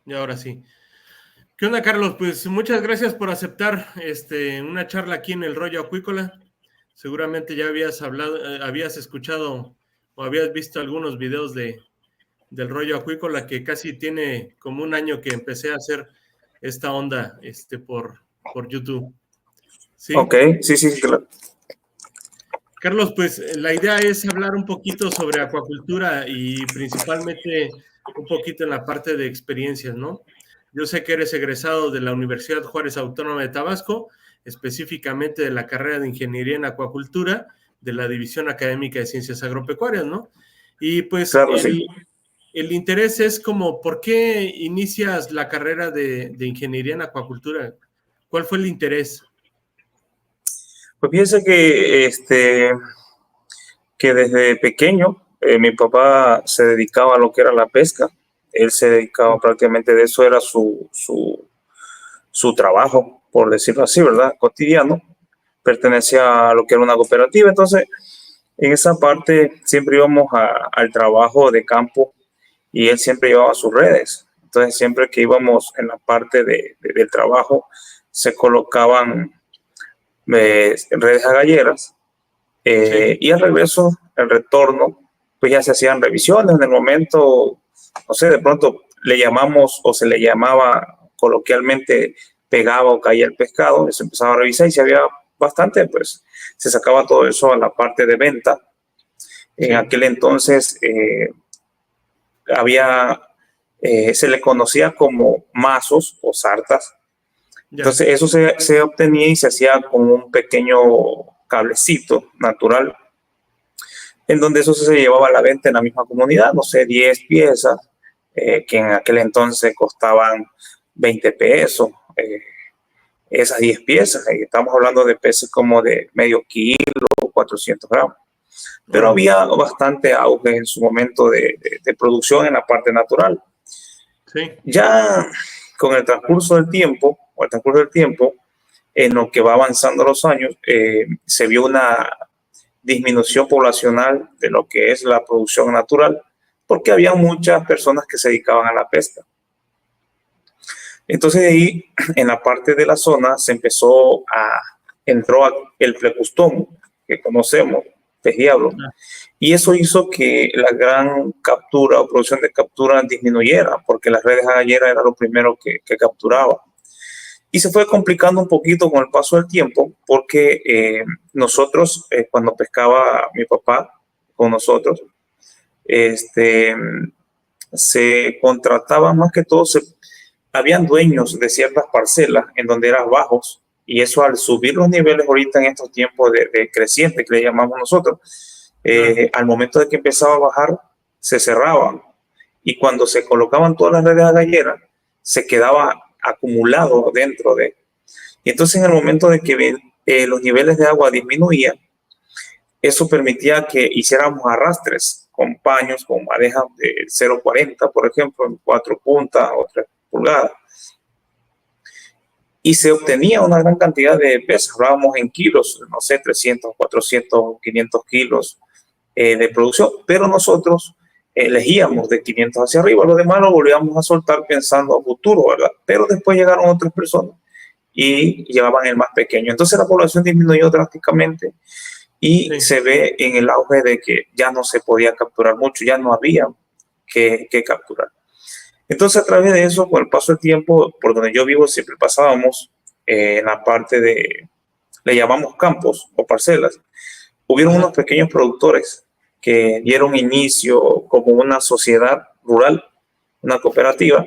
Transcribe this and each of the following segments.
Y ahora sí. ¿Qué onda, Carlos? Pues muchas gracias por aceptar una charla aquí en el Rollo Acuícola. Seguramente ya habías hablado, habías escuchado o habías visto algunos videos del Rollo Acuícola, que casi tiene como un año que empecé a hacer esta onda por YouTube. Ok, ¿Sí? sí, claro. Carlos, pues la idea es hablar un poquito sobre acuacultura y principalmente un poquito en la parte de experiencias, ¿no? Yo sé que eres egresado de la Universidad Juárez Autónoma de Tabasco, específicamente de la carrera de Ingeniería en Acuacultura de la División Académica de Ciencias Agropecuarias, ¿no? Y pues Claro, sí. el interés es como, ¿por qué inicias la carrera de Ingeniería en Acuacultura? ¿Cuál fue el interés? Pues fíjese que desde pequeño mi papá se dedicaba a lo que era la pesca. Él se dedicaba prácticamente de eso, era su trabajo, por decirlo así, ¿verdad? Cotidiano. Pertenecía a lo que era una cooperativa. Entonces, en esa parte siempre íbamos al trabajo de campo y él siempre llevaba sus redes. Entonces, siempre que íbamos en la parte del trabajo, se colocaban redes agalleras Sí, y al regreso, el retorno, pues ya se hacían revisiones. En el momento, no sé, de pronto le llamamos o se le llamaba coloquialmente pegaba o caía el pescado, se empezaba a revisar y si había bastante, pues se sacaba todo eso a la parte de venta. En sí, aquel entonces había, se le conocía como mazos o sartas. ya, Entonces eso se obtenía y se hacía con un pequeño cablecito natural en donde eso se llevaba a la venta en la misma comunidad, no sé, 10 piezas, que en aquel entonces costaban 20 pesos, esas 10 piezas, estamos hablando de peces como de medio kilo, 400 gramos, pero órale, había bastante auge en su momento de producción en la parte natural. sí, Ya con el transcurso del tiempo, en lo que va avanzando los años, se vio una disminución poblacional de lo que es la producción natural, porque había muchas personas que se dedicaban a la pesca. Entonces de ahí, en la parte de la zona, entró el plecustón, que conocemos, pez diablo, ya, y eso hizo que la gran captura o producción de captura disminuyera, porque las redes agalleras era lo primero que capturaba. Y se fue complicando un poquito con el paso del tiempo porque nosotros, cuando pescaba mi papá con nosotros, este, se contrataba más que todo, habían dueños de ciertas parcelas en donde eran bajos y eso al subir los niveles ahorita en estos tiempos de creciente que le llamamos nosotros, claro, al momento de que empezaba a bajar, se cerraban y cuando se colocaban todas las redes agalleras, se quedaba acumulado dentro de. Y entonces en el momento de que los niveles de agua disminuían, eso permitía que hiciéramos arrastres con paños, con madejas de 0,40, por ejemplo, en 4 puntas o 3 pulgadas. Y se obtenía una gran cantidad de peces, hablábamos en kilos, no sé, 300, 400, 500 kilos de producción, pero nosotros elegíamos de 500 hacia arriba, lo demás lo volvíamos a soltar pensando a futuro, ¿verdad? Pero después llegaron otras personas y llevaban el más pequeño. Entonces la población disminuyó drásticamente y sí, se ve en el auge de que ya no se podía capturar mucho, ya no había que capturar. Entonces a través de eso, con el paso del tiempo, por donde yo vivo siempre pasábamos en la parte le llamamos campos o parcelas, hubieron unos ajá, pequeños productores que dieron inicio como una sociedad rural, una cooperativa,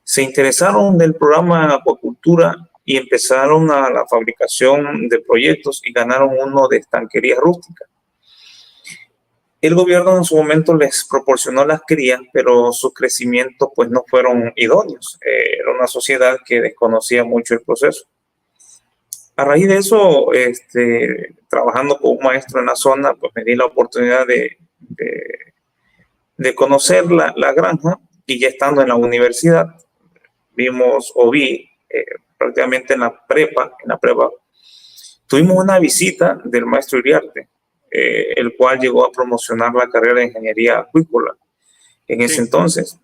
se interesaron del programa de acuacultura y empezaron a la fabricación de proyectos y ganaron uno de estanquería rústica. El gobierno en su momento les proporcionó las crías, pero sus crecimientos pues no fueron idóneos. Era una sociedad que desconocía mucho el proceso. A raíz de eso, trabajando con un maestro en la zona, pues me di la oportunidad de conocer la granja y ya estando en la universidad, vi prácticamente en la prepa, tuvimos una visita del maestro Iriarte, el cual llegó a promocionar la carrera de ingeniería acuícola en ese sí, entonces.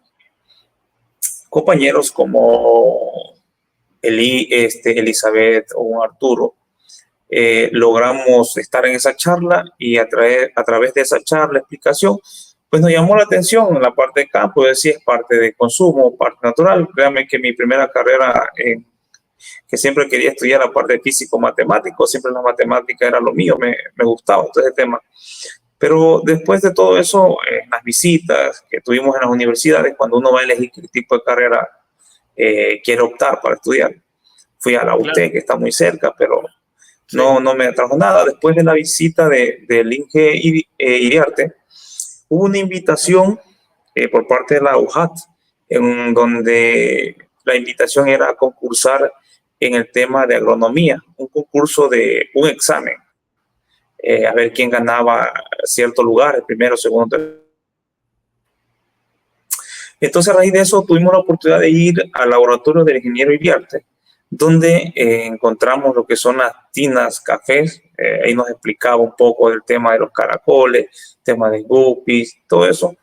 compañeros como Elizabeth o Arturo, logramos estar en esa charla y a través de esa charla, explicación, pues nos llamó la atención en la parte de campo, es decir, es parte de consumo, parte natural. Créanme que mi primera carrera, que siempre quería estudiar la parte de físico-matemático, siempre la matemática era lo mío, me gustaba todo ese tema. Pero después de todo eso, las visitas que tuvimos en las universidades, cuando uno va a elegir qué tipo de carrera quiere optar para estudiar, fui a la UTE, que está muy cerca, pero no me atrajo nada. Después de la visita del INGE Iriarte, hubo una invitación por parte de la UJAT, en donde la invitación era a concursar en el tema de agronomía, un concurso de un examen, a ver quién ganaba cierto lugar, el primero, segundo, tercero. Entonces, a raíz de eso, tuvimos la oportunidad de ir al laboratorio del ingeniero Iriarte, donde encontramos lo que son las tinas cafés. Ahí nos explicaba un poco del tema de los caracoles, tema de guppies, todo eso.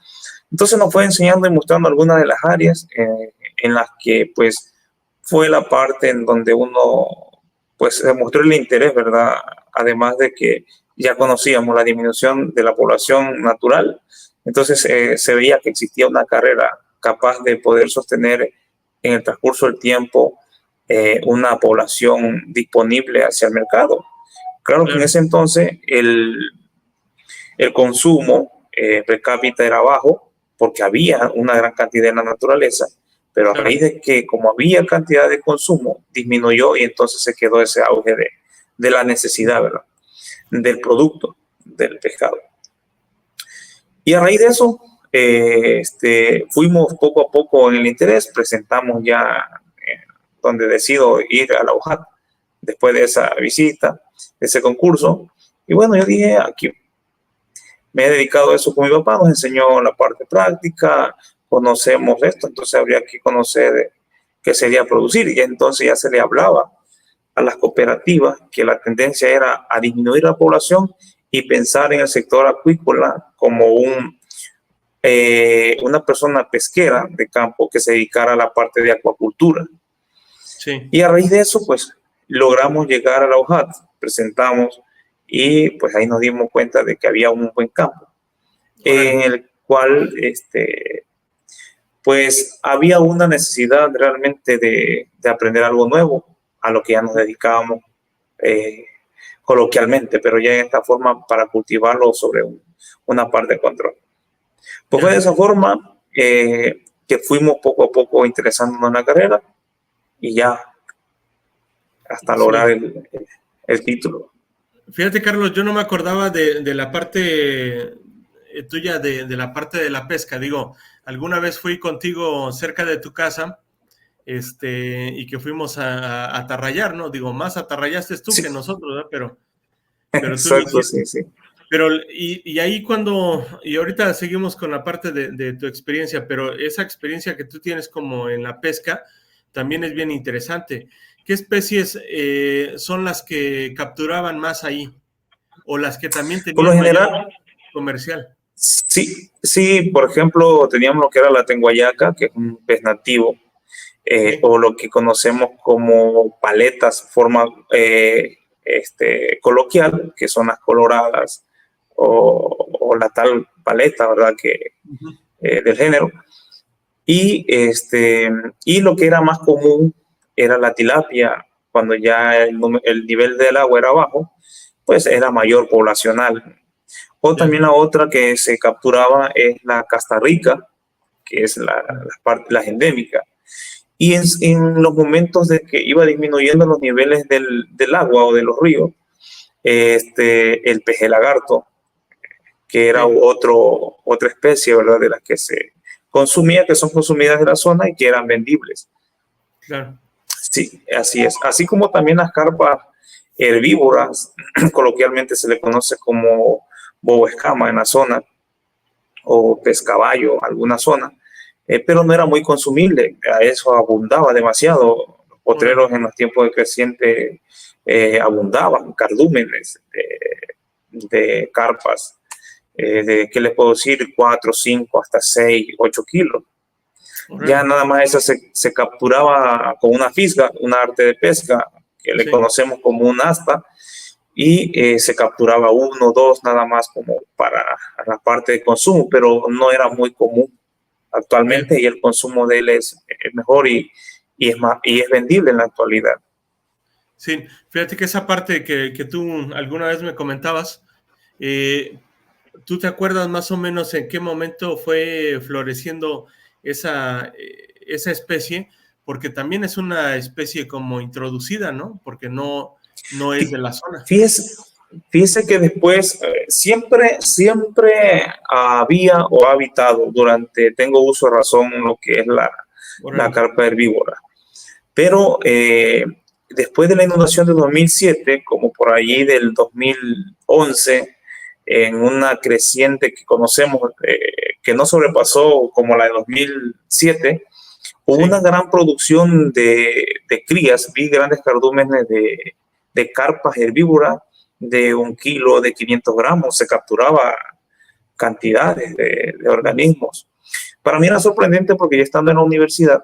Entonces nos fue enseñando y mostrando algunas de las áreas en las que pues fue la parte en donde uno pues se mostró el interés, ¿verdad? Además de que ya conocíamos la disminución de la población natural, entonces se veía que existía una carrera capaz de poder sostener en el transcurso del tiempo una población disponible hacia el mercado. Claro que en ese entonces el consumo per cápita era bajo, porque había una gran cantidad en la naturaleza, pero a raíz de que como había cantidad de consumo, disminuyó y entonces se quedó ese auge de la necesidad, ¿verdad? Del producto del pescado. Y a raíz de eso, fuimos poco a poco en el interés, presentamos ya donde decido ir a la UJAT después de esa visita, de ese concurso. Y bueno, yo dije, aquí me he dedicado a eso con mi papá, nos enseñó la parte práctica, conocemos esto, entonces habría que conocer qué sería producir. Y entonces ya se le hablaba a las cooperativas que la tendencia era a disminuir la población y pensar en el sector acuícola como una persona pesquera de campo que se dedicara a la parte de acuacultura. Sí. Y a raíz de eso, pues, logramos llegar a la UJAT, presentamos y pues ahí nos dimos cuenta de que había un buen campo en el cual, pues, había una necesidad realmente de aprender algo nuevo a lo que ya nos dedicábamos coloquialmente, pero ya en esta forma para cultivarlo sobre una parte de control. Pues fue de esa forma que fuimos poco a poco interesándonos en la carrera y ya hasta lograr el título. Fíjate, Carlos, yo no me acordaba de la parte tuya, de la parte de la pesca. Digo, alguna vez fui contigo cerca de tu casa y que fuimos a atarrayar, ¿no? Digo, más atarrayaste tú que nosotros, ¿verdad? Pero tú exacto, sí. Pero, y ahí y ahorita seguimos con la parte de tu experiencia, pero esa experiencia que tú tienes como en la pesca también es bien interesante. ¿Qué especies son las que capturaban más ahí? ¿O las que también tenían por lo general, comercial? Sí, por ejemplo, teníamos lo que era la tenguayaca, que es un pez nativo, o lo que conocemos como paletas, forma coloquial, que son las coloradas, o la tal paleta, ¿verdad? Del género. Y lo que era más común era la tilapia. Cuando ya el nivel del agua era bajo, pues era mayor poblacional. O también la otra que se capturaba es la castarrica, que es la endémica. Y en los momentos de que iba disminuyendo los niveles del agua o de los ríos, el peje lagarto, que era otra especie, ¿verdad?, de las que se consumía, que son consumidas de la zona y que eran vendibles. Claro. Sí, así es. Así como también las carpas herbívoras, coloquialmente se le conoce como bobo escama en la zona, o pez caballo, alguna zona, pero no era muy consumible. A eso abundaba demasiado. Los potreros en los tiempos de creciente abundaban cardúmenes de carpas, ¿qué les puedo decir? 4, 5, hasta 6, 8 kilos. Ya nada más esa se capturaba con una fisga, un arte de pesca que le conocemos como un asta, y se capturaba 1 o 2 nada más como para la parte de consumo, pero no era muy común actualmente. Bien. Y el consumo de él es mejor y es vendible en la actualidad. Sí, fíjate que esa parte que tú alguna vez me comentabas, ¿tú te acuerdas más o menos en qué momento fue floreciendo esa especie? Porque también es una especie como introducida, ¿no? Porque no es de la zona. Fíjese que después siempre había o ha habitado durante, tengo uso de razón, lo que es la carpa herbívora. Pero después de la inundación de 2007, como por allí del 2011, en una creciente que conocemos, que no sobrepasó como la de 2007, hubo una gran producción de crías. Vi grandes cardúmenes de carpas herbívoras de 1 kilo, de 500 gramos. Se capturaba cantidades de organismos. Para mí era sorprendente porque ya estando en la universidad,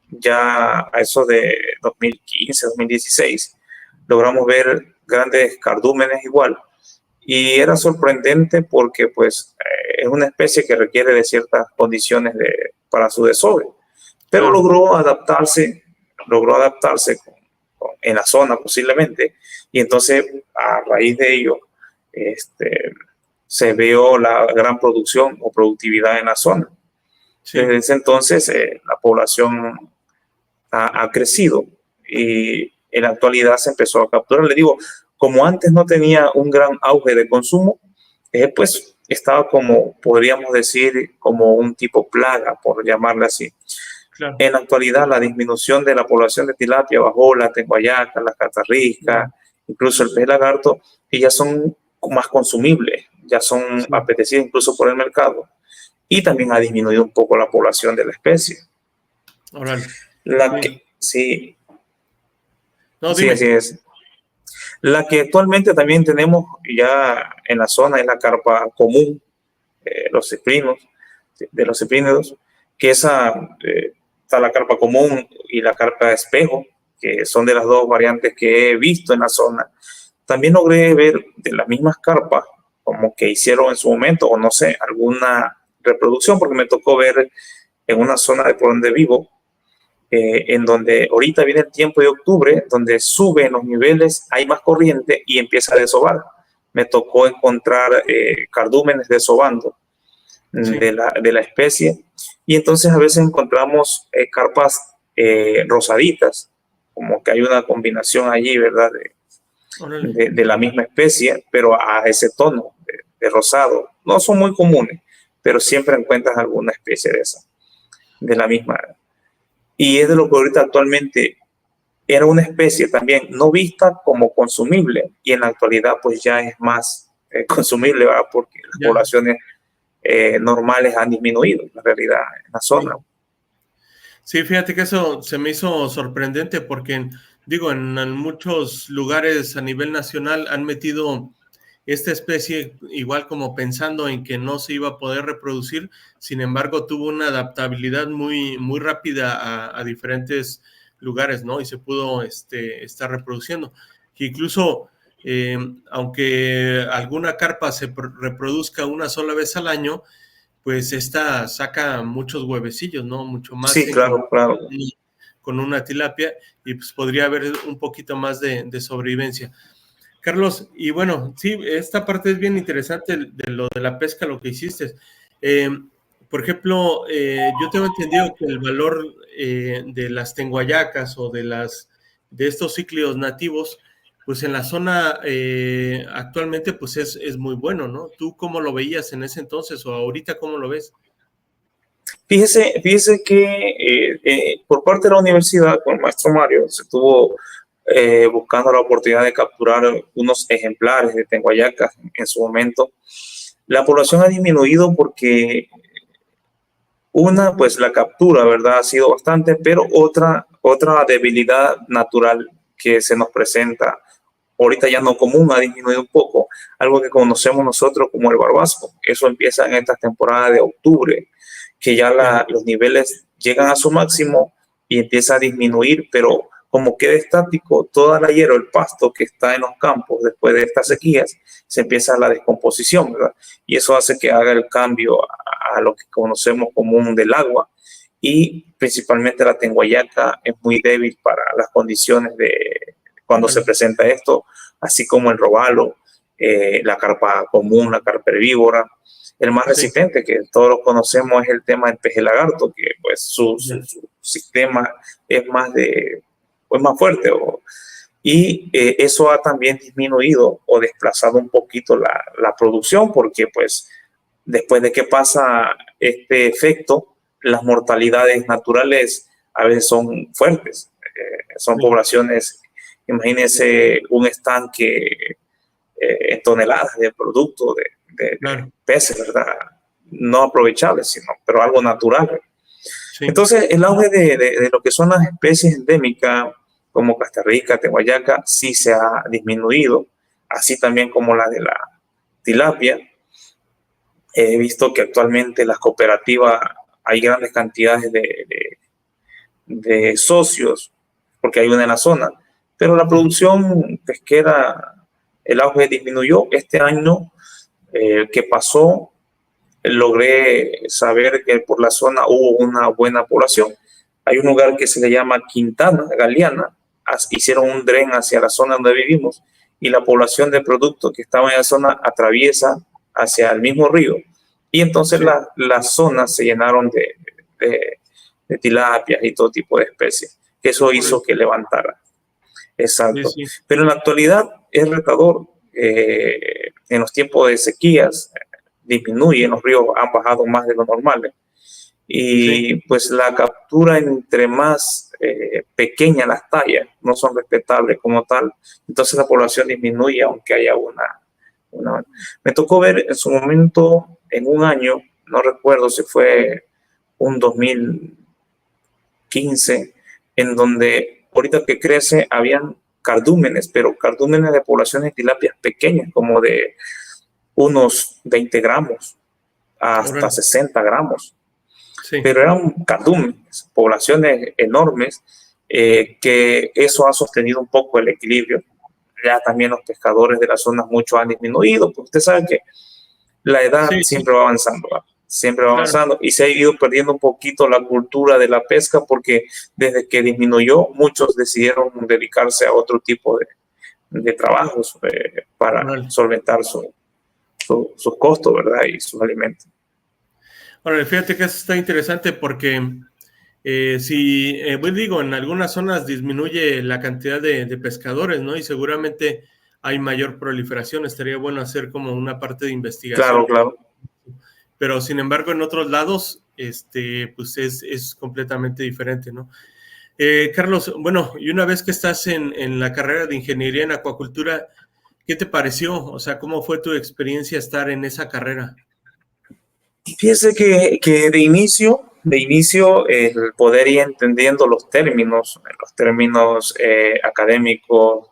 ya a eso de 2015, 2016, logramos ver grandes cardúmenes igual. Y era sorprendente porque pues es una especie que requiere de ciertas condiciones para su desove. Pero logró adaptarse en la zona posiblemente. Y entonces a raíz de ello se vio la gran producción o productividad en la zona. Sí. Desde ese entonces la población ha crecido y en la actualidad se empezó a capturar. Le digo, como antes no tenía un gran auge de consumo, pues estaba como, podríamos decir, como un tipo plaga, por llamarle así. Claro. En la actualidad la disminución de la población de tilapia bajó, la tenguayaca, la catarrisca, incluso el pez lagarto, y ya son más consumibles, ya son apetecidos incluso por el mercado. Y también ha disminuido un poco la población de la especie. Sí. No, sí, así es. La que actualmente también tenemos ya en la zona es la carpa común, los ciprínidos, que esa está la carpa común y la carpa de espejo, que son de las dos variantes que he visto en la zona. También logré ver de las mismas carpas, como que hicieron en su momento, o no sé, alguna reproducción, porque me tocó ver en una zona de por donde vivo, en donde ahorita viene el tiempo de octubre, donde suben los niveles, hay más corriente y empieza a desovar. Me tocó encontrar cardúmenes desobando de la especie, y entonces a veces encontramos carpas rosaditas, como que hay una combinación allí, ¿verdad? De la misma especie, pero a ese tono de rosado. No son muy comunes, pero siempre encuentras alguna especie de esa, de la misma. Y es de lo que ahorita actualmente era una especie también no vista como consumible, y en la actualidad pues ya es más consumible, ¿verdad? Porque las poblaciones normales han disminuido en realidad en la zona. Sí, fíjate que eso se me hizo sorprendente porque, digo, en muchos lugares a nivel nacional han metido esta especie igual como pensando en que no se iba a poder reproducir. Sin embargo, tuvo una adaptabilidad muy, muy rápida a diferentes lugares, ¿no? Y se pudo estar reproduciendo. Que incluso, aunque alguna carpa se reproduzca una sola vez al año, pues esta saca muchos huevecillos, ¿no? Mucho más. Sí, claro. Con una tilapia, y pues podría haber un poquito más de sobrevivencia. Carlos, y bueno, sí, esta parte es bien interesante de lo de la pesca, lo que hiciste. Por ejemplo, yo tengo entendido que el valor de las tenguayacas o de estos cíclidos nativos, pues en la zona actualmente pues es muy bueno, ¿no? ¿Tú cómo lo veías en ese entonces o ahorita cómo lo ves? Fíjese que por parte de la universidad, con el maestro Mario, se estuvo buscando la oportunidad de capturar unos ejemplares de tenguayacas en su momento. La población ha disminuido porque pues la captura, ¿verdad? Ha sido bastante, pero otra debilidad natural que se nos presenta, ahorita ya no común, ha disminuido un poco, algo que conocemos nosotros como el barbasco. Eso empieza en estas temporadas de octubre, que ya los niveles llegan a su máximo y empieza a disminuir, pero como queda estático, toda la hierba, el pasto que está en los campos después de estas sequías, se empieza la descomposición, ¿verdad? Y eso hace que haga el cambio a lo que conocemos como un del agua, y principalmente la tenguayaca es muy débil para las condiciones de cuando se presenta esto, así como el robalo, la carpa común, la carpa herbívora. El más resistente, que todos lo conocemos, es el tema del peje lagarto, que pues su sistema es más fuerte, y eso ha también disminuido o desplazado un poquito la producción, porque pues después de que pasa este efecto, las mortalidades naturales a veces son fuertes. Son poblaciones, imagínense un estanque en toneladas de producto de peces, ¿verdad? No aprovechables, pero algo natural. Sí. Entonces, el auge de lo que son las especies endémicas, como castarrica, tenguayaca, sí se ha disminuido, así también como la de la tilapia. He visto que actualmente las cooperativas hay grandes cantidades de socios, porque hay una en la zona, pero la producción pesquera, el auge disminuyó. Este año que pasó, logré saber que por la zona hubo una buena población. Hay un lugar que se le llama Quintana Galeana, hicieron un dren hacia la zona donde vivimos, y la población de productos que estaba en la zona atraviesa hacia el mismo río, y entonces las zonas se llenaron de tilapias y todo tipo de especies. Eso hizo que levantara. Exacto. Sí, sí. Pero en la actualidad es retador. En los tiempos de sequías disminuyen, los ríos han bajado más de lo normal. Y pues la captura, entre más pequeña las tallas, no son respetables como tal, entonces la población disminuye aunque haya una. Me tocó ver en su momento, en un año, no recuerdo si fue un 2015, en donde ahorita que crece habían cardúmenes, pero cardúmenes de poblaciones de tilapias pequeñas, como de unos 20 gramos hasta 60 gramos. Sí. Pero eran cardúmenes, poblaciones enormes, que eso ha sostenido un poco el equilibrio. Ya también los pescadores de las zonas mucho han disminuido, pues usted sabe que la edad siempre va avanzando, ¿verdad? Siempre va avanzando, y se ha ido perdiendo un poquito la cultura de la pesca, porque desde que disminuyó, muchos decidieron dedicarse a otro tipo de trabajos para solventar sus costos, ¿verdad? Y sus alimentos. Ahora, fíjate que eso está interesante porque digo, en algunas zonas disminuye la cantidad de pescadores, ¿no? Y seguramente hay mayor proliferación. Estaría bueno hacer como una parte de investigación. Claro. Pero sin embargo, en otros lados, pues es completamente diferente, ¿no? Carlos, bueno, y una vez que estás en la carrera de ingeniería en acuacultura, ¿qué te pareció? O sea, ¿cómo fue tu experiencia estar en esa carrera? Fíjese que de inicio el poder ir entendiendo los términos académicos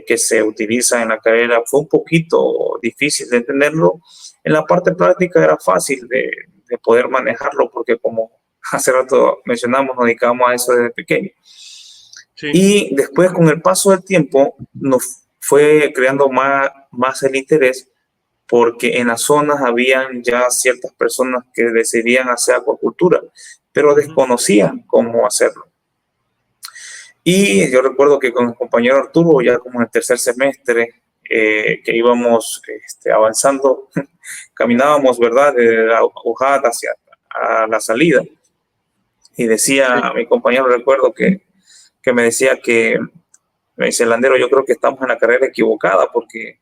que se utilizan en la carrera fue un poquito difícil de entenderlo. En la parte práctica era fácil de poder manejarlo, porque como hace rato mencionamos, nos dedicamos a eso desde pequeño. Sí. Y después, con el paso del tiempo, nos fue creando más el interés, porque en las zonas habían ya ciertas personas que decidían hacer acuacultura, pero desconocían cómo hacerlo. Y yo recuerdo que con el compañero Arturo, ya como en el tercer semestre, que íbamos avanzando, caminábamos, ¿verdad?, de la Ujada hacia la salida, y decía mi compañero, recuerdo que me decía me dice, Landero, yo creo que estamos en la carrera equivocada, porque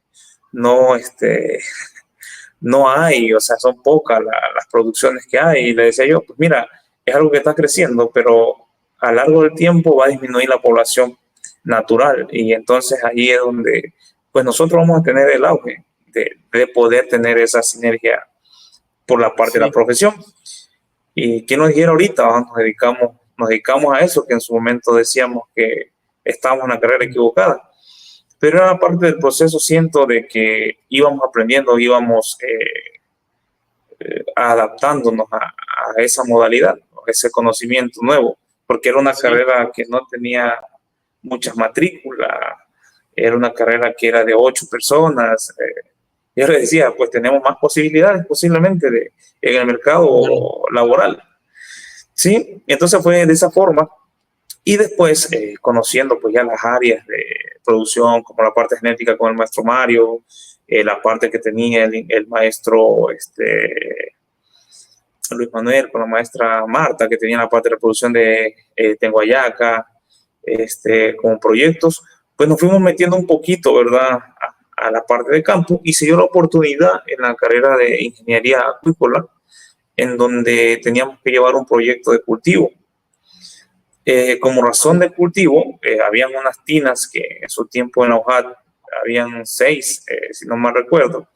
no hay, o sea, son pocas las producciones que hay. Y le decía yo, pues mira, es algo que está creciendo, pero a lo largo del tiempo va a disminuir la población natural, y entonces ahí es donde pues nosotros vamos a tener el auge de poder tener esa sinergia por la parte de la profesión. Y ¿quién nos dijera ahorita? Nos dedicamos a eso, que en su momento decíamos que estábamos en la carrera equivocada. Pero era parte del proceso, siento, de que íbamos aprendiendo, íbamos adaptándonos a esa modalidad. ese conocimiento nuevo, porque era una Sí. carrera que no tenía muchas matrículas, era una carrera que era de 8 personas. Yo les decía, pues tenemos más posibilidades posiblemente en el mercado laboral. Sí, entonces fue de esa forma. Y después, conociendo pues ya las áreas de producción, como la parte genética con el maestro Mario, la parte que tenía el maestro Luis Manuel, con la maestra Marta, que tenía la parte de la producción de Tenguayaca, con proyectos, pues nos fuimos metiendo un poquito, ¿verdad?, a la parte de campo, y se dio la oportunidad en la carrera de ingeniería acuícola, en donde teníamos que llevar un proyecto de cultivo. Como razón de cultivo, habían unas tinas que en su tiempo en la UJAT habían 6, si no mal recuerdo,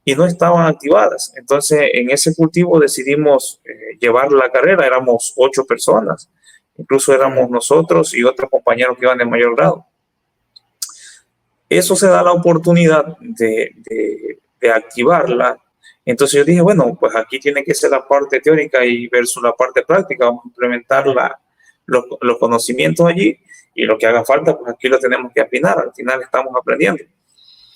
y no estaban activadas. Entonces, en ese cultivo decidimos llevar la carrera. Éramos 8 personas, incluso éramos nosotros y otros compañeros que iban de mayor grado. Eso se da la oportunidad de activarla. Entonces yo dije, bueno, pues aquí tiene que ser la parte teórica y versus la parte práctica. Vamos a implementar los conocimientos allí, y lo que haga falta, pues aquí lo tenemos que afinar. Al final estamos aprendiendo.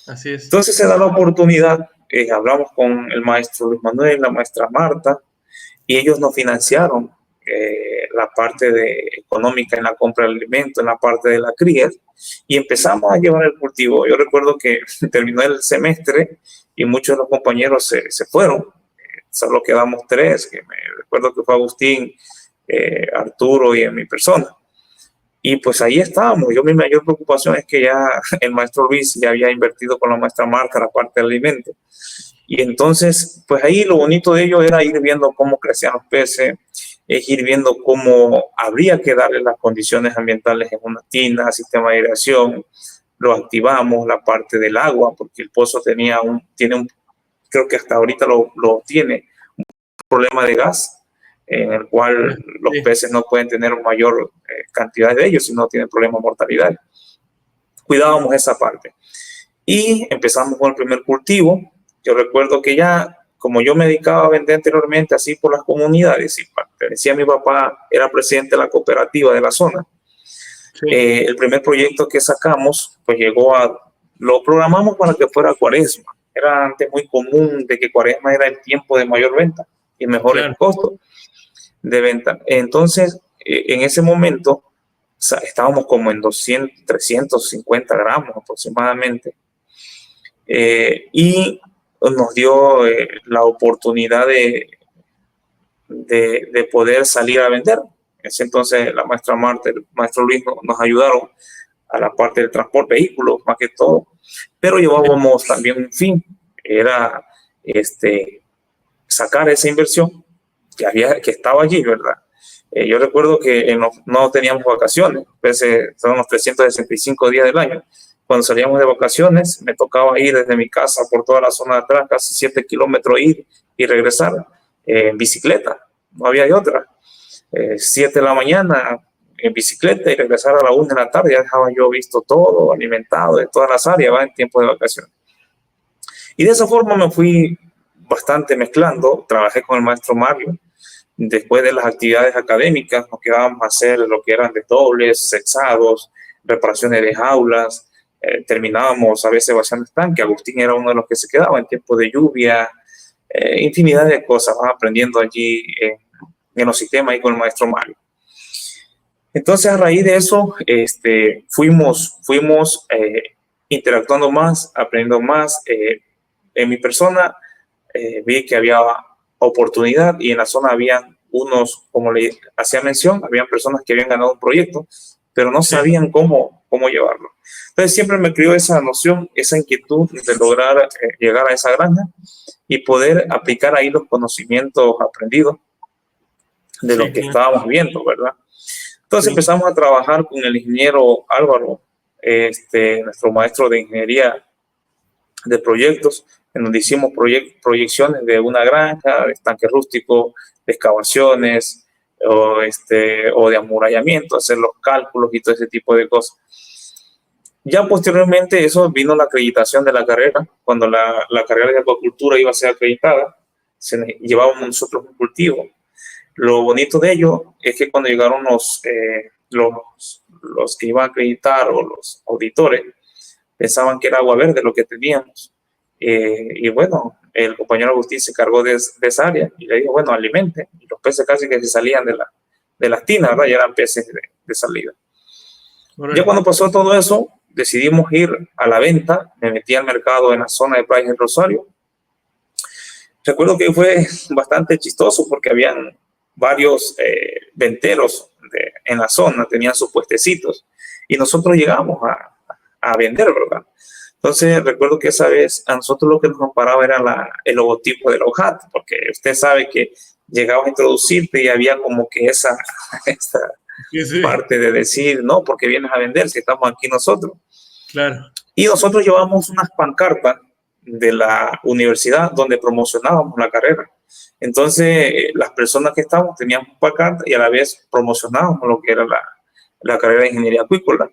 Así es. Entonces se da la oportunidad, hablamos con el maestro Luis Manuel, la maestra Marta, y ellos nos financiaron la parte económica en la compra de alimentos, en la parte de la cría, y empezamos a llevar el cultivo. Yo recuerdo que terminó el semestre y muchos de los compañeros se fueron. Solo quedamos 3, que me recuerdo que fue Agustín, Arturo y en mi persona. Y pues ahí estábamos. Yo, mi mayor preocupación es que ya el maestro Luis ya había invertido con la maestra Marta la parte del alimento. Y entonces, pues ahí lo bonito de ello era ir viendo cómo crecían los peces, es ir viendo cómo habría que darle las condiciones ambientales en una tina, sistema de aireación. Lo activamos, la parte del agua, porque el pozo creo que hasta ahorita lo tiene, un problema de gas, en el cual los peces no pueden tener mayor cantidad de ellos si no tienen problemas de mortalidad. Cuidábamos esa parte. Y empezamos con el primer cultivo. Yo recuerdo que ya, como yo me dedicaba a vender anteriormente así por las comunidades, y pertenecía a mi papá, era presidente de la cooperativa de la zona. Sí. El primer proyecto que sacamos, pues lo programamos para que fuera Cuaresma. Era antes muy común de que Cuaresma era el tiempo de mayor venta y mejores costos de venta. Entonces, en ese momento, estábamos como en 350 gramos aproximadamente. Y nos dio la oportunidad de poder salir a vender. En ese entonces la maestra Marta y el maestro Luis nos ayudaron a la parte del transporte de vehículos, más que todo, pero llevábamos también un fin, era sacar esa inversión que estaba allí, ¿verdad? Yo recuerdo que no teníamos vacaciones, son los 365 días del año. Cuando salíamos de vacaciones, me tocaba ir desde mi casa por toda la zona de atrás, casi 7 kilómetros, ir y regresar en bicicleta. No había de otra. 7 de la mañana en bicicleta y regresar a la 1 de la tarde. Ya dejaba yo visto todo, alimentado de todas las áreas, en tiempo de vacaciones. Y de esa forma me fui bastante mezclando. Trabajé con el maestro Mario. Después de las actividades académicas, nos quedábamos a hacer lo que eran desdobles, sexados, reparaciones de jaulas. Terminábamos a veces vaciando estanque. Agustín era uno de los que se quedaba en tiempo de lluvia. Infinidad de cosas, aprendiendo allí en los sistemas y con el maestro Mario. Entonces, a raíz de eso, fuimos interactuando más, aprendiendo más. En mi persona vi que había oportunidad, y en la zona habían unos, como le hacía mención, habían personas que habían ganado un proyecto, pero no sabían cómo llevarlo. Entonces siempre me crió esa noción, esa inquietud de lograr llegar a esa granja y poder aplicar ahí los conocimientos aprendidos de lo que estábamos viendo, ¿verdad? Entonces empezamos a trabajar con el ingeniero Álvaro, nuestro maestro de ingeniería de proyectos, en donde hicimos proyecciones de una granja, de estanque rústico, de excavaciones o de amurallamiento, hacer los cálculos y todo ese tipo de cosas. Ya posteriormente eso vino la acreditación de la carrera. Cuando la carrera de acuacultura iba a ser acreditada, llevábamos nosotros un cultivo. Lo bonito de ello es que cuando llegaron los que iban a acreditar o los auditores, pensaban que era agua verde lo que teníamos. Y bueno, el compañero Agustín se encargó de esa área y le dijo, bueno, alimente. Y los peces casi que se salían de las tinas, ¿verdad? Ya eran peces de salida. Bueno. Ya cuando pasó todo eso, decidimos ir a la venta. Me metí al mercado en la zona de Playas del Rosario. Recuerdo que fue bastante chistoso porque habían varios venteros en la zona, tenían sus puestecitos y nosotros llegamos a vender, ¿verdad? Entonces recuerdo que esa vez a nosotros lo que nos comparaba era el logotipo de la OJAT, porque usted sabe que llegabas a introducirte y había como que esa sí. Parte de decir, no, porque vienes a vender si estamos aquí nosotros. Claro. Y nosotros llevamos unas pancartas de la universidad donde promocionábamos la carrera. Entonces, las personas que estábamos teníamos pancartas y a la vez promocionábamos lo que era la carrera de ingeniería acuícola.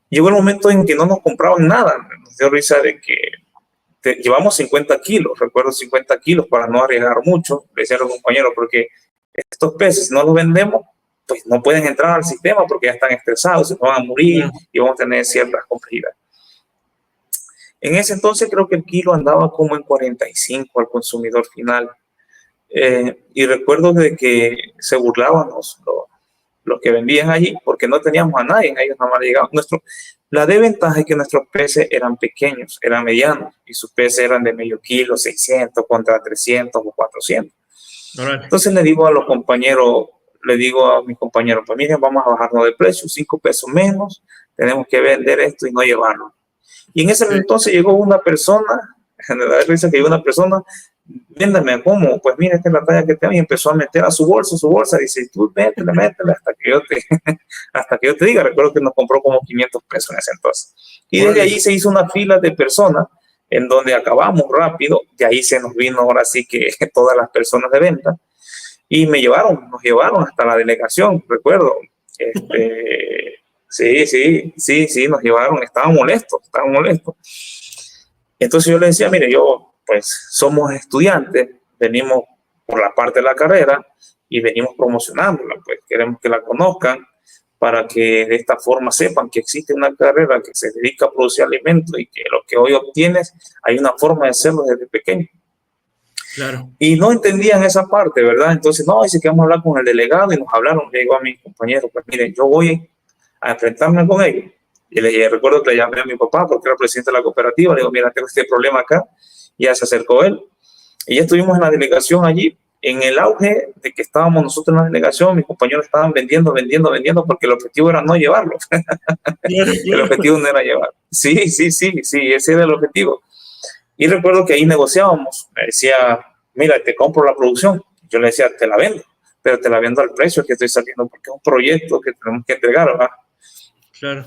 Llegó el momento en que no nos compraban nada. Nos dio risa de que llevamos 50 kilos, recuerdo 50 kilos para no arriesgar mucho, decían los compañeros, porque estos peces no los vendemos, pues no pueden entrar al sistema porque ya están estresados, se van a morir y vamos a tener ciertas complejidades. En ese entonces creo que el kilo andaba como en 45 al consumidor final. Y recuerdo de que se burlaban los que vendían allí porque no teníamos a nadie, ellos nada más llegaban. La desventaja es que nuestros peces eran pequeños, eran medianos y sus peces eran de medio kilo, 600 contra 300 o 400. Entonces le digo a mis compañeros, pues miren, vamos a bajarnos de precio, 5 pesos menos, tenemos que vender esto y no llevarlo. Y en ese entonces llegó una persona, me da risa que llegó una persona, véndame, ¿cómo? Pues mira, esta es la talla que tengo, y empezó a meter a su bolsa, dice, tú métele hasta que yo te diga. Recuerdo que nos compró como 500 pesos en ese entonces. Y desde allí se hizo una fila de personas en donde acabamos rápido, de ahí se nos vino ahora sí que todas las personas de venta, y nos llevaron hasta la delegación, recuerdo. Sí, nos llevaron, estaban molestos. Entonces yo le decía, mire, pues somos estudiantes, venimos por la parte de la carrera y venimos promocionándola, pues queremos que la conozcan para que de esta forma sepan que existe una carrera que se dedica a producir alimentos y que lo que hoy obtienes, hay una forma de hacerlo desde pequeño. Claro. Y no entendían esa parte, ¿verdad? Entonces, no, dice que vamos a hablar con el delegado y nos hablaron, le digo a mis compañeros, pues miren, yo voy a enfrentarme con ellos. Y recuerdo que le llamé a mi papá porque era presidente de la cooperativa, le digo, mira, tengo este problema acá, y ya se acercó él. Y ya estuvimos en la delegación allí, en el auge de que estábamos nosotros en la delegación, mis compañeros estaban vendiendo, porque el objetivo era no llevarlo. El objetivo no era llevar. Sí, ese era el objetivo. Y recuerdo que ahí negociábamos, me decía, mira, te compro la producción. Yo le decía, te la vendo, pero te la vendo al precio que estoy saliendo, porque es un proyecto que tenemos que entregar, ¿verdad? Claro.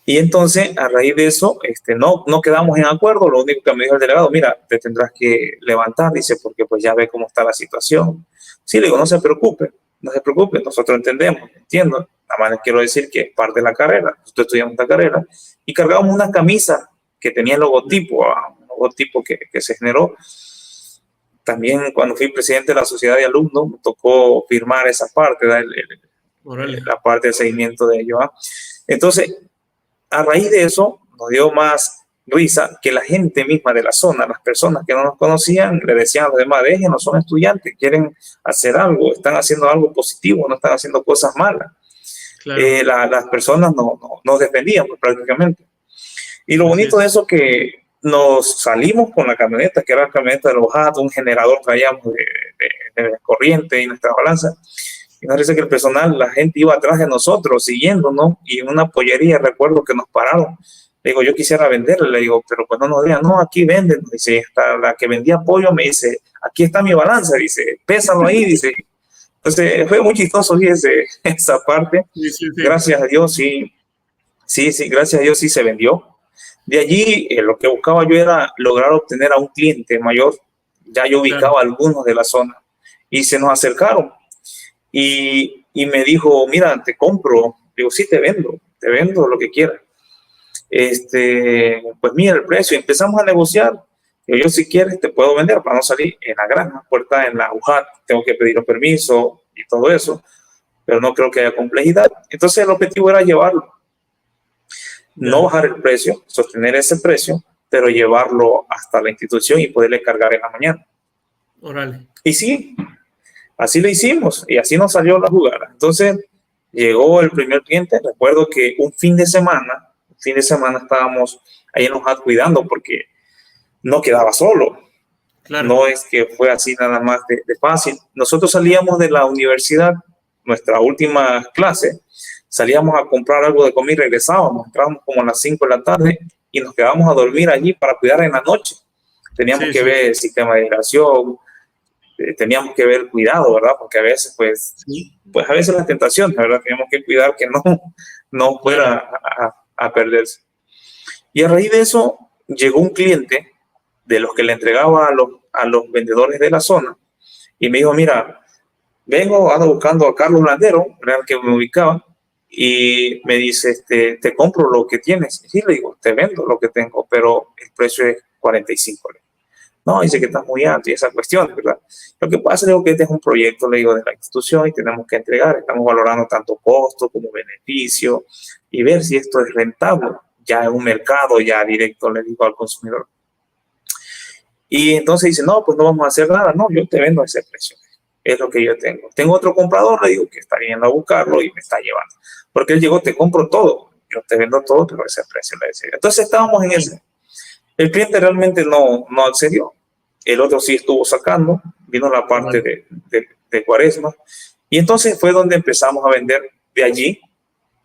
Y entonces, a raíz de eso, no quedamos en acuerdo. Lo único que me dijo el delegado, mira, te tendrás que levantar, dice, porque pues ya ve cómo está la situación. Sí, le digo, no se preocupe, nosotros entiendo. Nada más les quiero decir que es parte de la carrera, nosotros estudiamos la carrera, y cargábamos una camisa que tenía el logotipo, un logotipo que se generó. También cuando fui presidente de la sociedad de alumnos, me tocó firmar esa parte, la parte de seguimiento de ello. Entonces, a raíz de eso, nos dio más risa que la gente misma de la zona, las personas que no nos conocían, le decían a los demás, déjenos, son estudiantes, quieren hacer algo, están haciendo algo positivo, no están haciendo cosas malas. Claro. Las personas nos defendían pues, prácticamente. Y lo bonito de eso que nos salimos con la camioneta, que era la camioneta de los OJAT, un generador traíamos de corriente y nuestra balanza. Y nos dice que el personal, la gente iba atrás de nosotros, siguiéndonos, y en una pollería recuerdo que nos pararon. Le digo, yo quisiera venderle, le digo, pero pues no nos digan, no, aquí venden. Dice, hasta la que vendía pollo me dice, aquí está mi balanza, dice, pésalo ahí, dice. Entonces fue muy chistoso, fíjese, esa parte. Sí. Gracias a Dios, sí, gracias a Dios sí se vendió. De allí, lo que buscaba yo era lograr obtener a un cliente mayor. Ya yo ubicaba algunos de la zona y se nos acercaron y me dijo, mira, te compro. Digo, sí, te vendo lo que quieras. Pues mira el precio. Empezamos a negociar. Yo si quieres te puedo vender para no salir en la granja, puerta en la UJAT, tengo que pedir los permisos y todo eso, pero no creo que haya complejidad. Entonces el objetivo era llevarlo, no bajar el precio, sostener ese precio, pero llevarlo hasta la institución y poderle cargar en la mañana. Órale. Y sí, así lo hicimos y así nos salió la jugada. Entonces llegó el primer cliente. Recuerdo que un fin de semana estábamos ahí en los UJAT cuidando porque no quedaba solo. Claro. No es que fue así nada más de fácil. Nosotros salíamos de la universidad, nuestra última clase, salíamos a comprar algo de comida y regresábamos, entrábamos como a las 5 de la tarde y nos quedábamos a dormir allí para cuidar en la noche. Teníamos que ver el sistema de aireación, teníamos que ver el cuidado, ¿verdad? Porque a veces, pues a veces la tentación, ¿verdad? Teníamos que cuidar que no fuera a perderse. Y a raíz de eso llegó un cliente de los que le entregaba a los vendedores de la zona y me dijo, mira, ando buscando a Carlos Landero, era el que me ubicaba, y me dice, te compro lo que tienes. Y le digo, te vendo lo que tengo, pero el precio es 45. No, dice que está muy alto y esa cuestión, ¿verdad? Lo que pasa es que este es un proyecto, le digo, de la institución y tenemos que entregar, estamos valorando tanto costo como beneficio y ver si esto es rentable, ya en un mercado ya directo, le digo al consumidor. Y entonces dice, no, pues no vamos a hacer nada, no, yo te vendo a ese precio, es lo que yo tengo. Tengo otro comprador, le digo, que está viniendo a buscarlo y me está llevando. Porque él llegó, te compro todo, yo te vendo todo, pero ese precio le decía. Entonces estábamos en ese. El cliente realmente no accedió. El otro sí estuvo sacando, vino la parte de Cuaresma. Y entonces fue donde empezamos a vender. De allí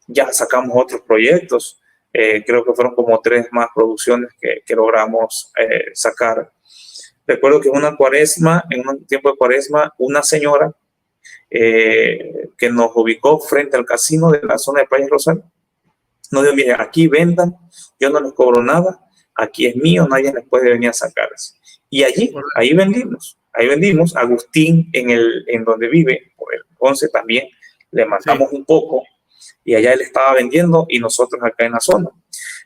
ya sacamos otros proyectos. Creo que fueron como 3 más producciones que logramos sacar. Recuerdo que en un tiempo de Cuaresma, una señora que nos ubicó frente al casino de la zona de Playa Rosario, nos dijo, mire, aquí vendan, yo no les cobro nada, aquí es mío, nadie les puede venir a sacar. Y ahí vendimos. Agustín, en donde vive, por el 11 también, le mandamos un poco y allá él estaba vendiendo y nosotros acá en la zona.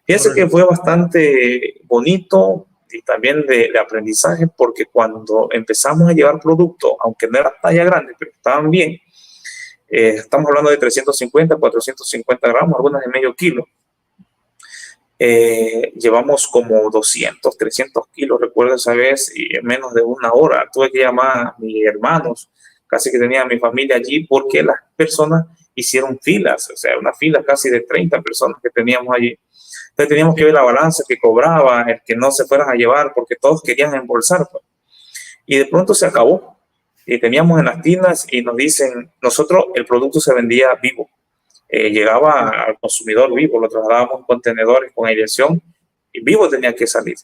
Fíjense que fue bastante bonito y también de aprendizaje, porque cuando empezamos a llevar productos, aunque no era talla grande, pero estaban bien, estamos hablando de 350, 450 gramos, algunas de medio kilo. Llevamos como 200, 300 kilos, recuerdo esa vez, y en menos de una hora. Tuve que llamar a mis hermanos, casi que tenía a mi familia allí, porque las personas hicieron filas, o sea, una fila casi de 30 personas que teníamos allí. Entonces teníamos que ver la balanza que cobraba, el que no se fueran a llevar, porque todos querían embolsar, pues. Y de pronto se acabó. Y teníamos en las tiendas y nos dicen, nosotros el producto se vendía vivo. Llegaba al consumidor vivo, lo trasladábamos en contenedores con aireación y vivo tenía que salir.